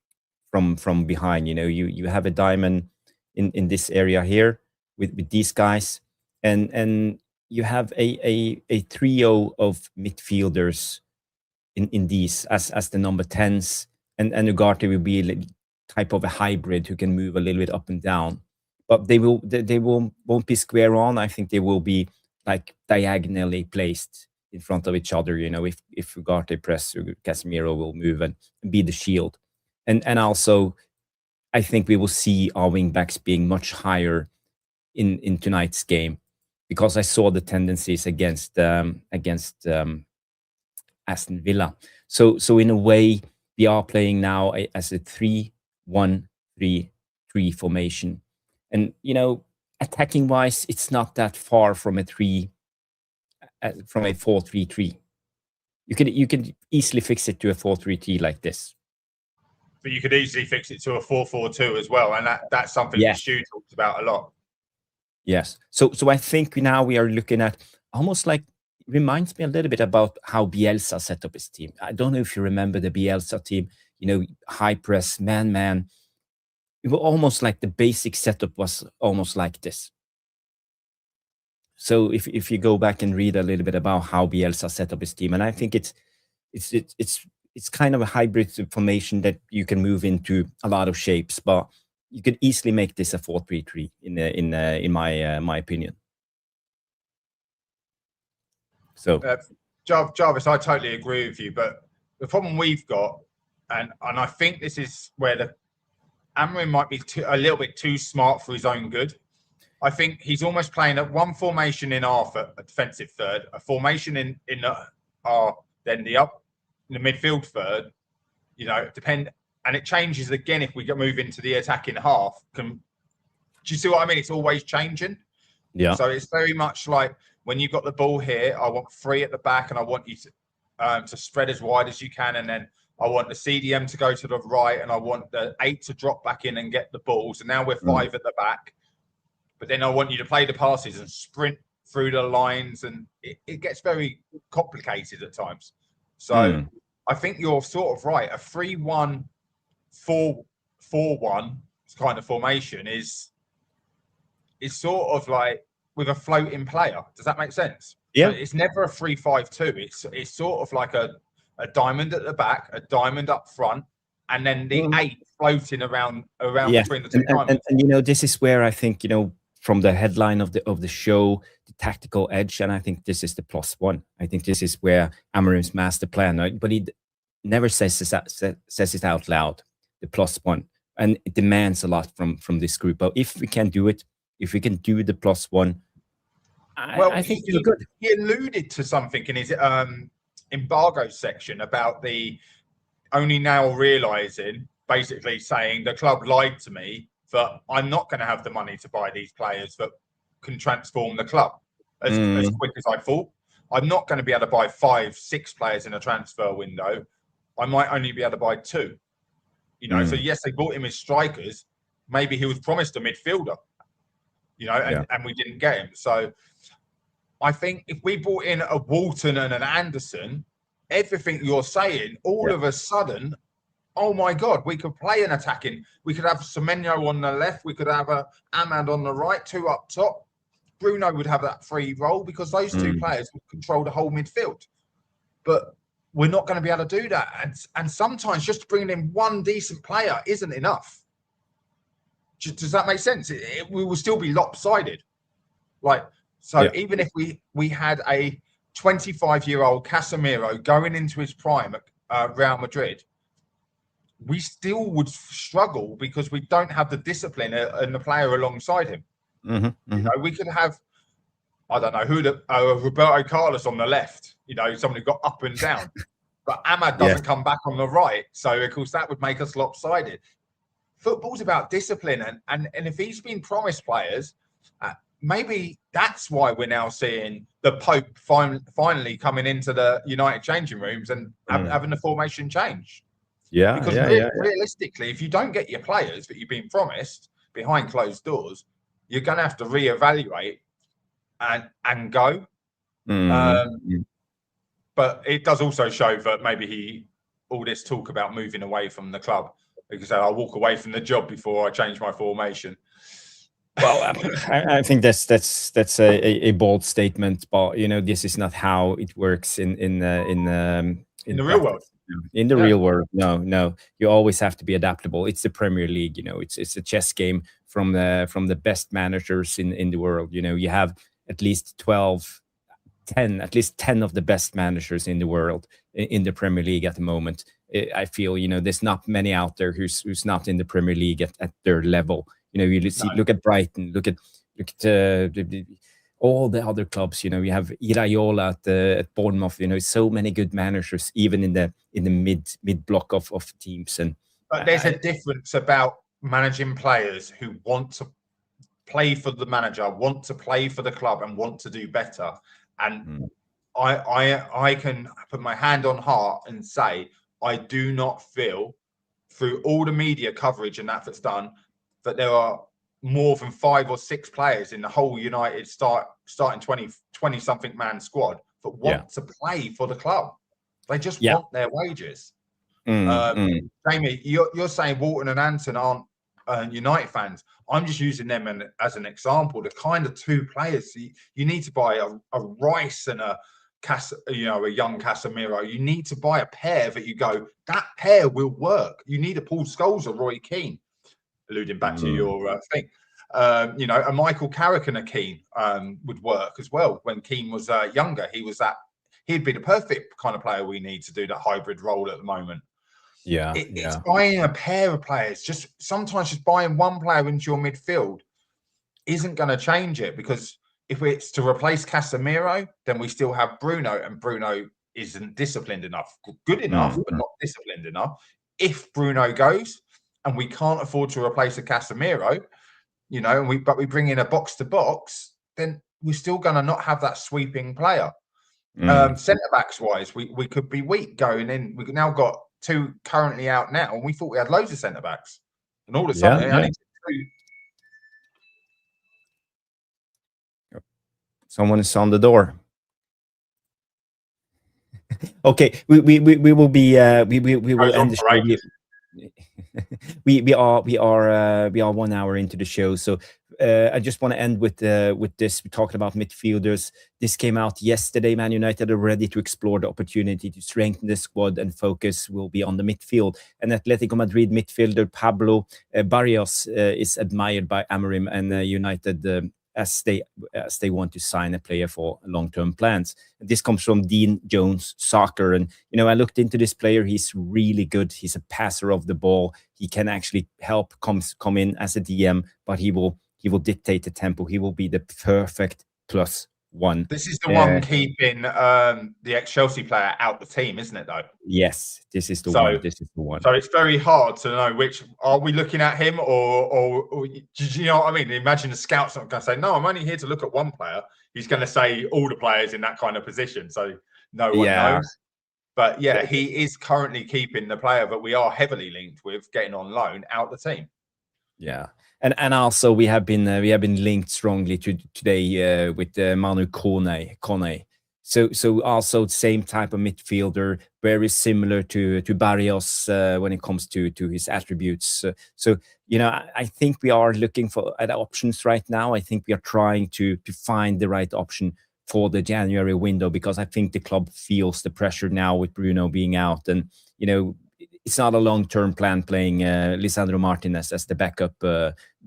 behind. You have a diamond in this area here with these guys, and you have a trio of midfielders in these as the number 10s, and Ugarte will be a type of a hybrid who can move a little bit up and down, but they won't be square on. I think they will be like diagonally placed in front of each other. If Ugarte press, Casemiro will move and be the shield, and also I think we will see our wing backs being much higher in tonight's game, because I saw the tendencies against Aston Villa. So in a way, we are playing now as a 3-1-3-3 formation, and attacking wise, it's not that far from a 4-3-3. You can easily fix it to a 4-3-3 like this.
But you could easily fix it to a 4-4-2 as well, and that's something that Stu talks about a lot.
Yes. So I think now we are looking at almost like, reminds me a little bit about how Bielsa set up his team. I don't know if you remember the Bielsa team, high press, man. It was almost like the basic setup was almost like this. So if you go back and read a little bit about how Bielsa set up his team, and I think it's kind of a hybrid formation that you can move into a lot of shapes, but you could easily make this a 4-3-3 in my opinion. So,
Jarvis, I totally agree with you. But the problem we've got, and I think this is where the Amorim might be a little bit too smart for his own good. I think he's almost playing at one formation in half, a defensive third, a formation in then the midfield third. And it changes again if we move into the attacking half. Do you see what I mean? It's always changing.
Yeah.
So it's very much like, when you've got the ball here, I want 3 at the back, and I want you to spread as wide as you can, and then I want the CDM to go to the right, and I want the 8 to drop back in and get the ball. So now we're 5 at the back, but then I want you to play the passes and sprint through the lines, and it gets very complicated at times. So I think you're sort of right. A 3-1-4-1 kind of formation is sort of like with a floating player. Does that make sense?
Yeah.
So it's never a 3-5-2. It's sort of like a diamond at the back, a diamond up front, and then the 8 floating around between the two diamonds.
And this is where I think, from the headline of the show, the tactical edge, and I think this is the +1. I think this is where Amorim's master plan, right? But he never says it out loud, the +1. And it demands a lot from this group. But if we can do it, if we can do the +1, I think we're good.
He alluded to something in his embargo section about the only now realising, basically saying the club lied to me, that I'm not going to have the money to buy these players that can transform the club as quick as I thought. I'm not going to be able to buy 5-6 players in a transfer window. I might only be able to buy 2. So yes, they bought him as strikers. Maybe he was promised a midfielder, and we didn't get him. So I think if we brought in a Walton and an Anderson, everything you're saying, all of a sudden, oh my God, we could play an attacking. We could have Semenyo on the left. We could have Ahmad on the right, 2 up top. Bruno would have that free role because those 2 players would control the whole midfield. But we're not going to be able to do that. And sometimes just bringing in one decent player isn't enough. Does that make sense? We will still be lopsided. Even if we had a 25-year-old Casemiro going into his prime at Real Madrid, we still would struggle because we don't have the discipline and the player alongside him. We could have, I don't know, Roberto Carlos on the left, someone who got up and down. But Ahmad doesn't come back on the right. So, of course, that would make us lopsided. Football's about discipline. And if he's been promised players, maybe that's why we're now seeing the Pope finally coming into the United changing rooms and having the formation change.
Yeah,
because realistically, if you don't get your players that you've been promised behind closed doors, you're going to have to reevaluate and go. But it does also show that maybe all this talk about moving away from the club, because I'll walk away from the job before I change my formation.
Well, I think that's a bold statement, but this is not how it works in the
real world.
In the real world, no, you always have to be adaptable. It's the Premier League, it's a chess game from the best managers in the world. You have at least 10 of the best managers in the world in the Premier League at the moment. I feel there's not many out there who's not in the Premier League at their level. Look at Brighton, look at all the other clubs. You have Iraola at Bournemouth. So many good managers, even in the mid block of teams. And
but there's a difference about managing players who want to play for the manager, want to play for the club, and want to do better. And I can put my hand on heart and say I do not feel, through all the media coverage and that's done, that there are more than 5 or 6 players in the whole United starting 20 something man squad that want to play for the club. They just want their wages. Jamie, you're saying Walton and Anton aren't United fans. I'm just using them as an example. The kind of 2 players you need to buy a Rice and a young Casemiro. You need to buy a pair that you go, that pair will work. You need a Paul Scholes or Roy Keane, alluding back to your thing. A Michael Carrick and a Keane would work as well. When Keane was younger, he'd be the perfect kind of player we need to do that hybrid role at the moment. It's buying a pair of players. Sometimes just buying one player into your midfield isn't going to change it, because if it's to replace Casemiro, then we still have Bruno, and Bruno isn't disciplined enough. Good enough, but not disciplined enough. If Bruno goes and we can't afford to replace a Casemiro, but we bring in a box to box, then we're still going to not have that sweeping player. Centre backs wise, we could be weak going in. We've now got 2 currently out now, and we thought we had loads of centre backs, and all of a sudden,
someone is on the door. Okay, we will be we will end the show. We are 1 hour into the show, so I just want to end with this. We talked about midfielders. This came out yesterday. Man United are ready to explore the opportunity to strengthen the squad, and focus will be on the midfield. And Atletico Madrid midfielder Pablo Barrios is admired by Amorim and United as they want to sign a player for long-term plans. This comes from Dean Jones Soccer, and I looked into this player. He's really good. He's a passer of the ball. He can actually help come in as a DM, but he will dictate the tempo. He will be the perfect +1.
This is the one keeping the ex-Chelsea player out the team, isn't it, though?
Yes, this is the one. This is the one.
So it's very hard to know which. Are we looking at him, or you know what I mean? Imagine the scout's not going to say, no, I'm only here to look at one player. He's going to say all the players in that kind of position. So no one knows. But he is currently keeping the player that we are heavily linked with getting on loan out the team.
Yeah. And also we have been linked strongly today with Manu Kone. So also same type of midfielder, very similar to Barrios when it comes to his attributes. So I think we are looking at options right now. I think we are trying to find the right option for the January window, because I think the club feels the pressure now with Bruno being out, and it's not a long-term plan playing Lisandro Martinez as the backup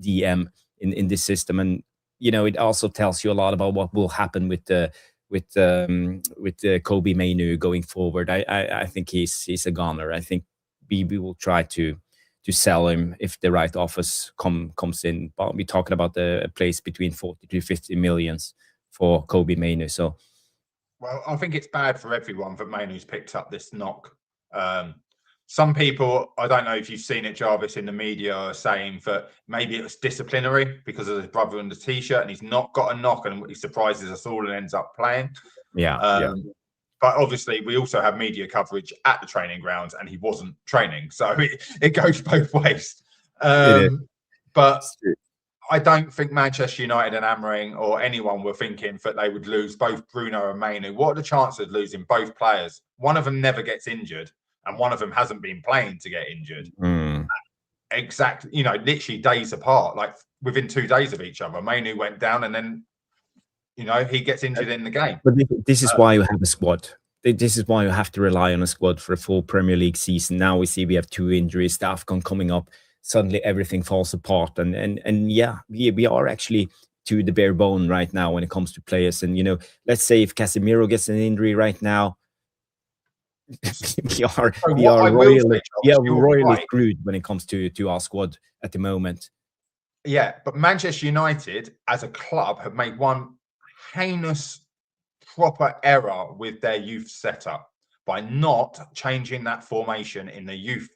DM in this system. And it also tells you a lot about what will happen with Kobe Mainu going forward. I think he's a goner. I think we will try to sell him if the right offers comes in. But we're talking about a place between 40 to 50 millions for Kobe Mainu. So,
well, I think it's bad for everyone that Mainu's picked up this knock. Some people, I don't know if you've seen it, Jarvis, in the media, are saying that maybe it was disciplinary because of his brother in the T-shirt, and he's not got a knock, and he surprises us all and ends up playing.
Yeah.
But obviously, we also have media coverage at the training grounds, and he wasn't training, so it goes both ways. But I don't think Manchester United and Amorim or anyone were thinking that they would lose both Bruno and Mainu. What are the chances of losing both players? One of them never gets injured, and one of them hasn't been playing to get injured. Exactly, literally days apart, like within 2 days of each other. Mainu went down, and then, he gets injured in the game.
But this is why you have a squad. This is why you have to rely on a squad for a full Premier League season. Now we see we have 2 injuries, the AFCON coming up. Suddenly everything falls apart. And we are actually to the bare bone right now when it comes to players. And, let's say if Casemiro gets an injury right now, we are royally screwed when it comes to our squad at the moment.
Yeah, but Manchester United as a club have made one heinous proper error with their youth setup by not changing that formation in the youth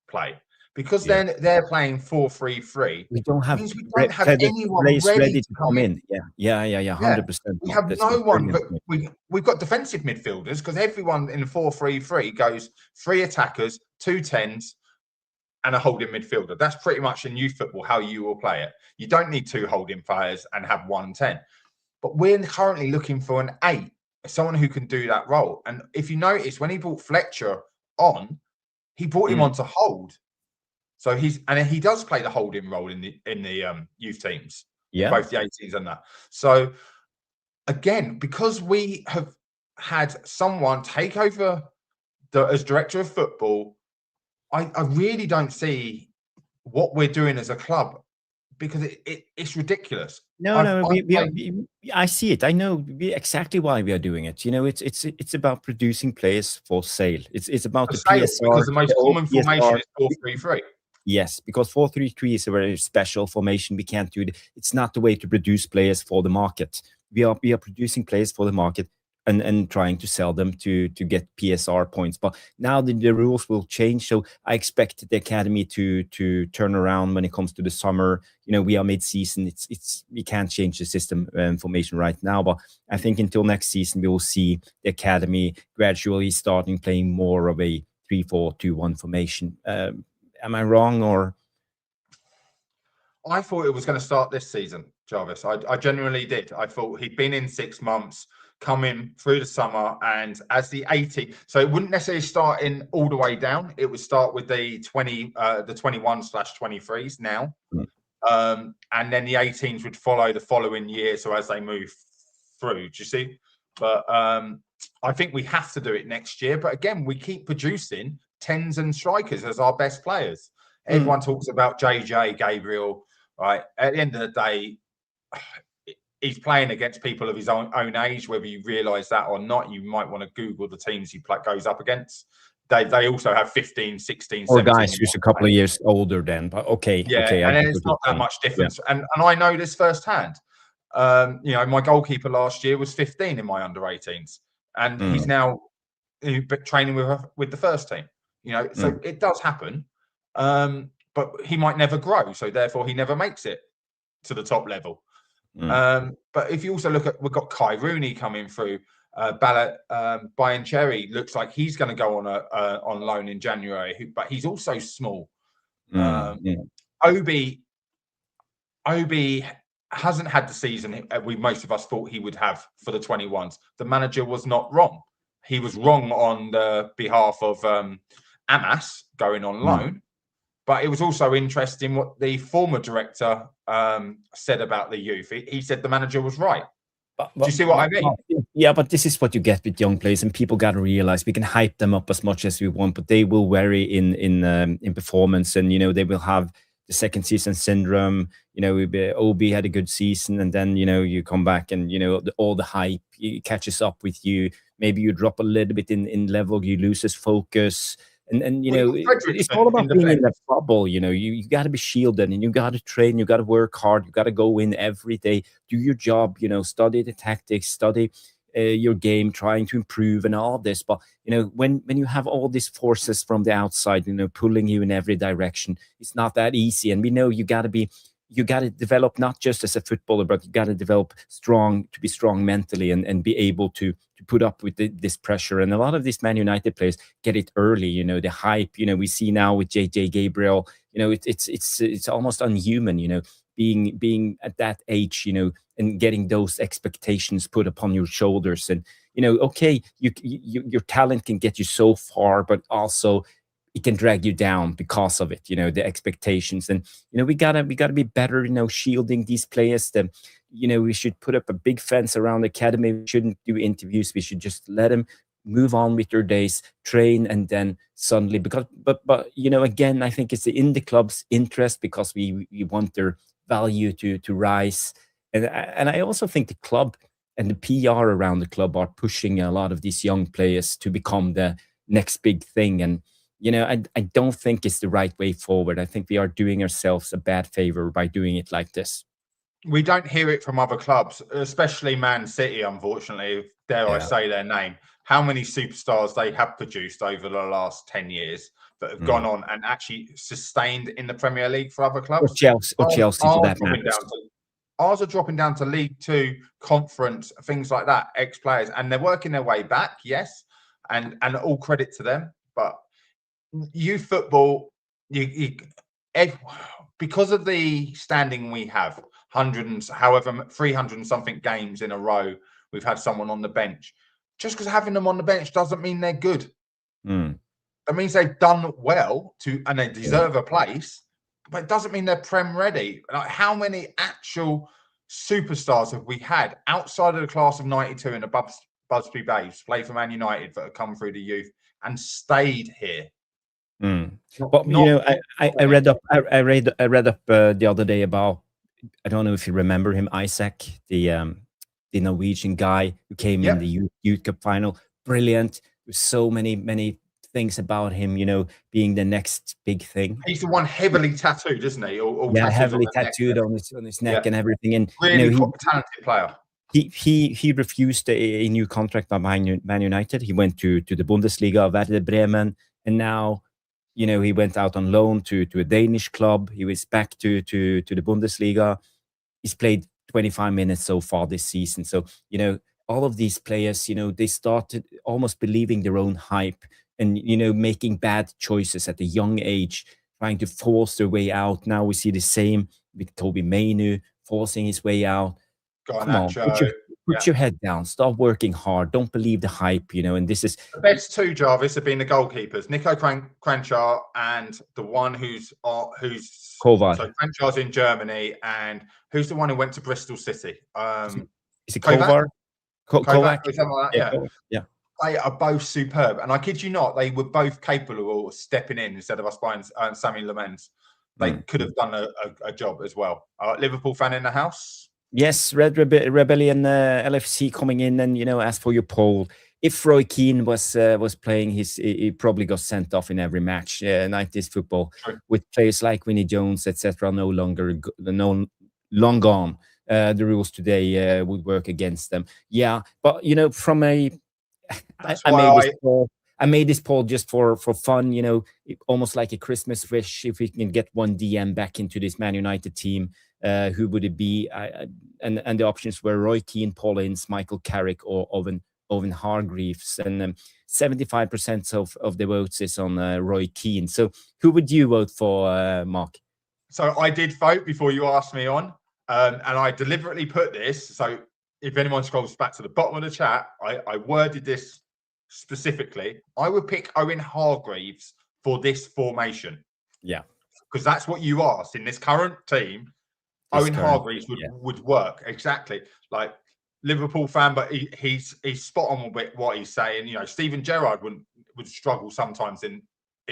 play. Because then they're playing 4-3-3.
We don't have
Means we don't have anyone
players
ready
to come in. Yeah, 100%.
We have no one, but we've got defensive midfielders because everyone in the 4-3-3 goes 3 attackers, 2 10s, and a holding midfielder. That's pretty much in youth football how you will play it. You don't need 2 holding players and have 1 10. But we're currently looking for an 8, someone who can do that role. And if you notice, when he brought Fletcher on, he brought him on to hold. So he does play the holding role in the youth teams, both the 18s and that. So again, because we have had someone take over as director of football, I really don't see what we're doing as a club, because it's ridiculous.
I see it. I know exactly why we are doing it. It's about producing players for sale. It's about the PSR.
Because the most common formation is 4-3-3.
Yes, because 4-3-3 is a very special formation. We can't do it. It's not the way to produce players for the market. We are producing players for the market and trying to sell them to get PSR points. But now the rules will change, so I expect the academy to turn around when it comes to the summer. We are mid-season. We can't change the system formation right now, but I think until next season we will see the academy gradually starting playing more of a 3-4-2-1 formation. Am I wrong, or?
I thought it was going to start this season, Jarvis. I genuinely did. I thought he'd been in 6 months, coming through the summer, and as the 80, so it wouldn't necessarily start in all the way down. It would start with the 21/23s now, and then the 18s would follow the following year. So as they move through, do you see? But I think we have to do it next year. But again, we keep producing 10s and strikers as our best players. Everyone talks about JJ Gabriel, right? At the end of the day, he's playing against people of his own age. Whether you realise that or not, you might want to Google the teams he goes up against. They also have 15, 16,
or
17.
guys who's a couple of years older then. But okay,
and then it's not that much difference. Yeah. And I know this firsthand. My goalkeeper last year was 15 in my under 18s, and he's now training with the first team. So it does happen, but he might never grow, so therefore he never makes it to the top level. But if you also look at, we've got Kai Rooney coming through, Bayern Cherry looks like he's going to go on loan in January, but he's also small. Obi hasn't had the season most of us thought he would have for the 21s. The manager was not wrong. He was wrong on the behalf of Amas going on loan, but it was also interesting what the former director said about the youth. He said the manager was right. Do you see what I mean?
Yeah, but this is what you get with young players, and people got to realize we can hype them up as much as we want, but they will vary in performance, and they will have the second season syndrome. Obi had a good season, and then you come back, and all the hype catches up with you. Maybe you drop a little bit in level, you lose his focus. And it's all about being in that bubble. You got to be shielded, and you got to train, you got to work hard, you got to go in every day, do your job, study the tactics, study your game, trying to improve and all this. But when you have all these forces from the outside, pulling you in every direction, it's not that easy. And we know you got to develop not just as a footballer, but you got to develop to be strong mentally and be able to put up with this pressure. And a lot of these Man United players get it early, the hype, we see now with JJ Gabriel, it's almost unhuman, being at that age, and getting those expectations put upon your shoulders. And, okay, your talent can get you so far, but also it can drag you down because of it, the expectations. And, we gotta be better, shielding these players. We should put up a big fence around the academy. We shouldn't do interviews. We should just let them move on with their days, train, and then suddenly, but again, I think it's in the club's interest, because we want their value to rise. And I also think the club and the PR around the club are pushing a lot of these young players to become the next big thing. And I don't think it's the right way forward. I think we are doing ourselves a bad favor by doing it like this.
we don't hear it from other clubs, especially Man City, unfortunately, dare I say their name. How many superstars they have produced over the last 10 years that have gone on and actually sustained in the Premier League for other clubs?
Or Chelsea for that matter.
Ours are dropping down to League Two, Conference, things like that, ex-players, and they're working their way back, yes, and all credit to them. But youth football, because of the standing we have, 300 and something games in a row, we've had someone on the bench. Just because having them on the bench doesn't mean they're good. That means they've done well and they deserve a place, but it doesn't mean they're Prem ready. Like, how many actual superstars have we had outside of the class of '92 and the Busby Babes play for Man United that have come through the youth and stayed here?
But you know, I read up the other day about, I don't know if you remember him, Isaac, the Norwegian guy who came in the youth cup final. Brilliant. There's so many things about him, you know, being the next big thing.
He's the one heavily tattooed, isn't he?
Heavily tattooed on his neck and everything. And
really, you know, talented player.
He refused a new contract by Man United. He went to the Bundesliga, Werder Bremen, and now, you know, he went out on loan to a Danish club. He was back to the Bundesliga. He's played 25 minutes so far this season. So, you know, all of these players, you know, they started almost believing their own hype and, you know, making bad choices at a young age, trying to force their way out. Now we see the same with Kobe Mainu forcing his way out. Come on, put your head down. Stop working hard. Don't believe the hype, you know. And this is
the best two, Jarvis, have been the goalkeepers, Nico Kranjčar and the one who's
Kovar.
So Kranjčar's in Germany, and who's the one who went to Bristol City?
Is it Kovar?
Kovac or something like that.
Yeah.
They are both superb, and I kid you not, they were both capable of stepping in instead of us buying Sammy Lamens. They could have done a job as well. Liverpool fan in the house.
Yes, Red Rebellion LFC coming in, and, you know, as for your poll, if Roy Keane was playing, he probably got sent off in every match. 90s football with players like Vinnie Jones, etc., long gone. The rules today would work against them. Yeah, but, you know, from a I made this poll just for fun, you know, almost like a Christmas wish. If we can get one DM back into this Man United team, who would it be? And the options were Roy Keane, Paul Ince, Michael Carrick, or Owen Hargreaves. And 75% of the votes is on Roy Keane. So who would you vote for, Mark?
So I did vote before you asked me on, and I deliberately put this. So if anyone scrolls back to the bottom of the chat, I worded this specifically. I would pick Owen Hargreaves for this formation.
Yeah.
Because that's what you asked. In this current team, Owen Hargreaves would work. Exactly. Like, Liverpool fan, but he's spot on with what he's saying. You know, Steven Gerrard would struggle sometimes in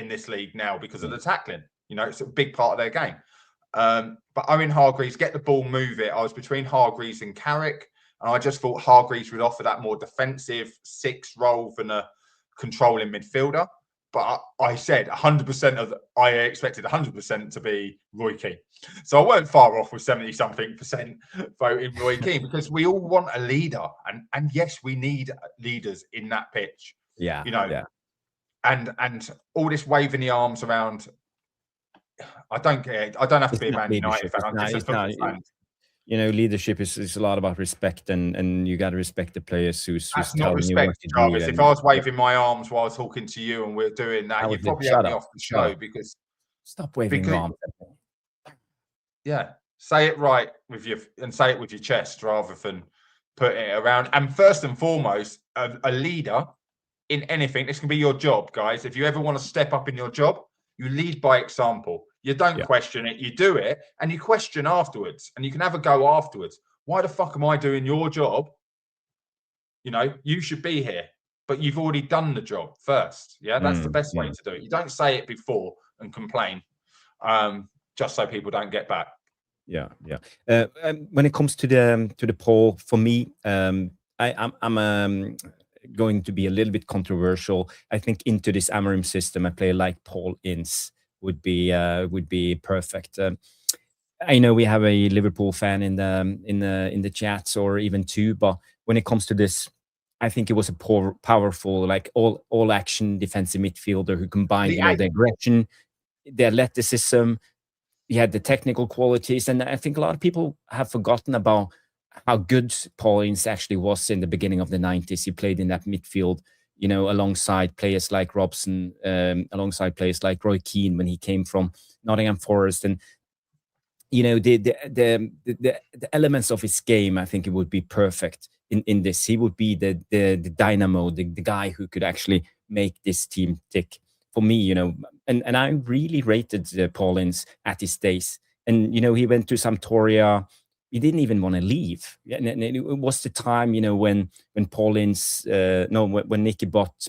this league now because of the tackling. You know, it's a big part of their game. But Owen Hargreaves, get the ball, move it. I was between Hargreaves and Carrick, and I just thought Hargreaves would offer that more defensive six role than a controlling midfielder. But I said 100% I expected 100% to be Roy Keane. So I weren't far off with 70-something% voting Roy Keane, because we all want a leader. And yes, we need leaders in that pitch.
Yeah.
You know, and all this waving the arms around, I don't get it. I don't have to be a Man United fan. I'm just a football fan.
You know, leadership is a lot about respect, and you got to respect the players who's telling you what to
Jarvis.
do.
If I was waving my arms while talking to you and we're doing that, you'd probably have me off the show because
stop waving your arms.
Yeah, say it right with your say it with your chest rather than putting it around. And first and foremost, a leader in anything. This can be your job, guys. If you ever want to step up in your job, you lead by example. You don't question it. You do it, and you question afterwards. And you can have a go afterwards. Why the fuck am I doing your job? You know, you should be here, but you've already done the job first. Yeah, that's the best way to do it. You don't say it before and complain, just so people don't get back.
Yeah. When it comes to the poll, for me, I'm going to be a little bit controversial. I think into this Amorim system, a player like Paul Ince would be perfect. I know we have a Liverpool fan in the chats or even two, but when it comes to this, I think it was a powerful, like all action defensive midfielder who combined,
The
you know, the aggression, the athleticism, he had the technical qualities, and I think a lot of people have forgotten about how good Paul Ince actually was in the beginning of the 90s. He played in that midfield, you know, alongside players like Robson, alongside players like Roy Keane when he came from Nottingham Forest, and you know the elements of his game. I think it would be perfect in this. He would be the dynamo, the guy who could actually make this team tick. For me, you know, and I really rated Paul Ince at his days. And you know, he went to Sampdoria. He didn't even want to leave. And it was the time, you know, when Paul Ince, no, when Nicky Butt,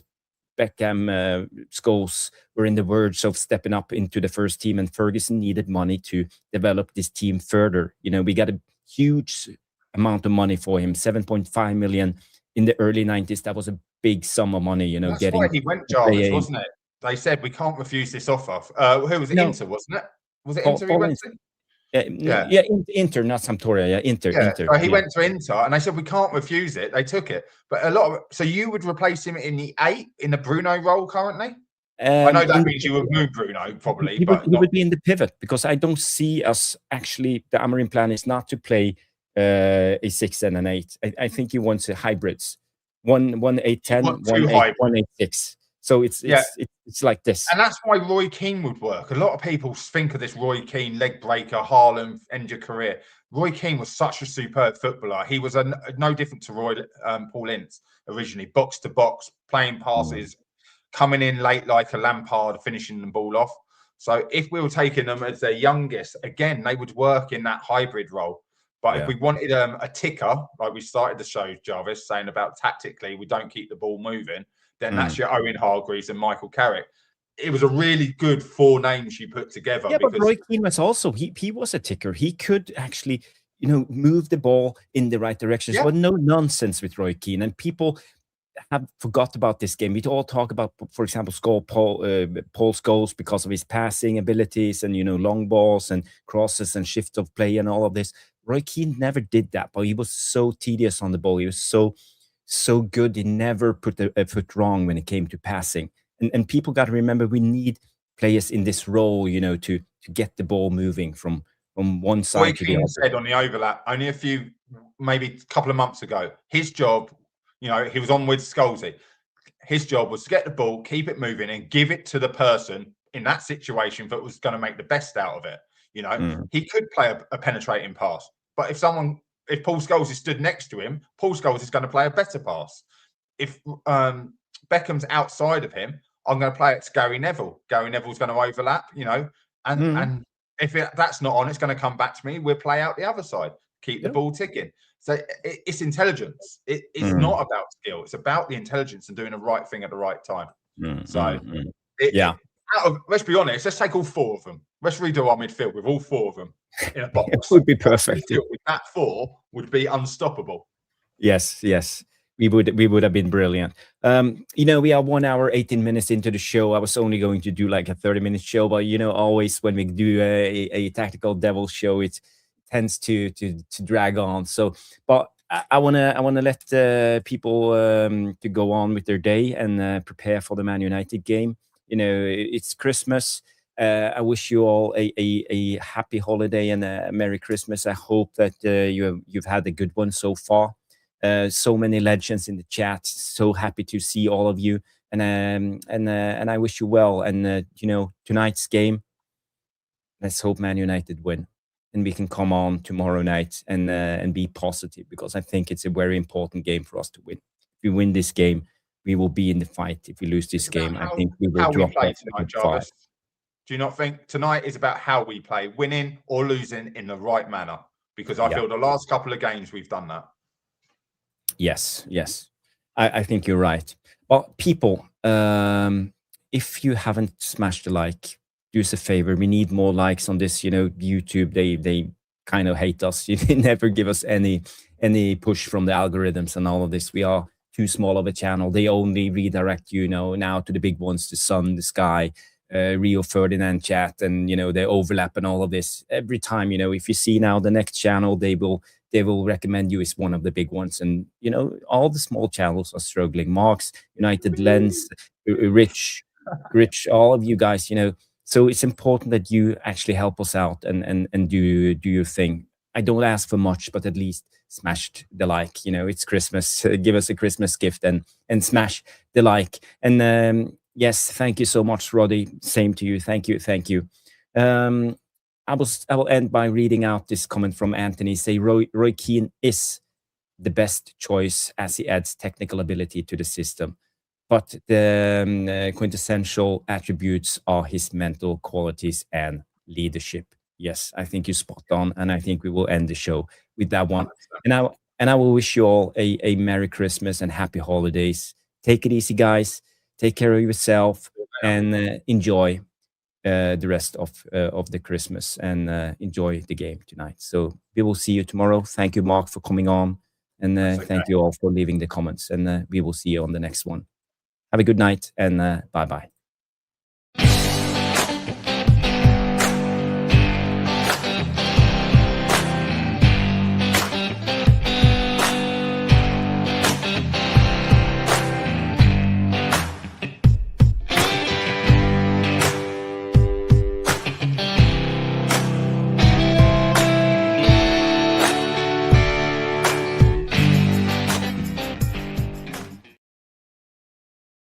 Beckham, Scholes were in the verge of stepping up into the first team, and Ferguson needed money to develop this team further. You know, we got a huge amount of money for him, 7.5 million in the early 90s. That was a big sum of money, you know.
That's
getting
why he went, Jarvis, wasn't it? They said we can't refuse this offer. Who was it?
No,
Inter, wasn't it? Was it Inter he went to?
yeah, Inter, not Sampdoria. Yeah, Inter.
So he went to Inter, and they said we can't refuse it. They took it, but a lot of so you would replace him in the 8 in the Bruno role currently. I know that means you would move Bruno probably,
he
but
would be in the pivot, because I don't see us actually. The Amorim plan is not to play a 6 and an 8. I think he wants a hybrids, 1-8-10, 1-8-6. So it's like this.
And that's why Roy Keane would work. A lot of people think of this Roy Keane leg breaker, Haaland, end your career. Roy Keane was such a superb footballer. He was no different to Paul Ince originally, box to box, playing passes, coming in late like a Lampard, finishing the ball off. So if we were taking them as their youngest, again, they would work in that hybrid role. But if we wanted a ticker, like we started the show, Jarvis, saying about tactically, we don't keep the ball moving, then that's your Owen Hargreaves and Michael Carrick. It was a really good 4 names you put together.
Yeah, but Roy Keane was also, he was a ticker. He could actually, you know, move the ball in the right direction. Yeah. So no nonsense with Roy Keane. And people have forgot about this game. We all talk about, for example, Paul Scholes because of his passing abilities and, you know, long balls and crosses and shift of play and all of this. Roy Keane never did that, but he was so tedious on the ball. He was so good. He never put a foot wrong when it came to passing. And people got to remember, we need players in this role, you know, to get the ball moving from one side to the other.
Said on the overlap only maybe a couple of months ago, his job, you know, he was on with Scholesy. His job was to get the ball, keep it moving, and give it to the person in that situation that was going to make the best out of it. You know, he could play a penetrating pass, but if Paul Scholes is stood next to him, Paul Scholes is going to play a better pass. If Beckham's outside of him, I'm going to play it to Gary Neville. Gary Neville's going to overlap, you know, and if that's not on, it's going to come back to me. We'll play out the other side, keep the ball ticking. So it's intelligence. It's not about skill. It's about the intelligence and doing the right thing at the right time. Let's be honest. Let's take all 4 of them. Let's redo our midfield with all 4 of them in a box.
It would be perfect.
With that 4 would be unstoppable.
Yes. We would have been brilliant. You know, we are 1 hour, 18 minutes into the show. I was only going to do like a 30-minute show, but you know, always when we do a Tactical Devil show, it tends to drag on. So, but I wanna let people to go on with their day and prepare for the Man United game. You know, it's Christmas. I wish you all a happy holiday and a Merry Christmas. I hope that you've had a good one so far. So many legends in the chat. So happy to see all of you, and I wish you well. And you know, tonight's game, let's hope Man United win, and we can come on tomorrow night and be positive, because I think it's a very important game for us to win. If we win this game, we will be in the fight. If we lose this game, I think we will drop off tonight, Jarvis.
Do you not think tonight is about how we play, winning or losing in the right manner? Because I feel the last couple of games we've done that.
Yes. I think you're right. But people, if you haven't smashed the like, do us a favor. We need more likes on this. You know, YouTube, they kind of hate us. They never give us any push from the algorithms and all of this. We are too small of a channel. They only redirect you know now to the big ones, the sun, the sky, Rio Ferdinand chat, and the overlap and all of this. Every time, if you see now the next channel, they will recommend you as one of the big ones, and all the small channels are struggling. Mark's United Lens, Rich, all of you guys, so it's important that you actually help us out and do your thing. I don't ask for much, but at least smash the like. It's Christmas. Give us a Christmas gift and smash the like. And yes, thank you so much, Roddy. Same to you. Thank you. I will end by reading out this comment from Anthony. Say Roy Keane is the best choice as he adds technical ability to the system, but the quintessential attributes are his mental qualities and leadership. Yes, I think you're spot on, and I think we will end the show with that one. And I will wish you all a Merry Christmas and Happy Holidays. Take it easy, guys. Take care of yourself and enjoy the rest of the Christmas, and enjoy the game tonight. So we will see you tomorrow. Thank you, Mark, for coming on, and thank you all for leaving the comments. And we will see you on the next one. Have a good night, and bye-bye.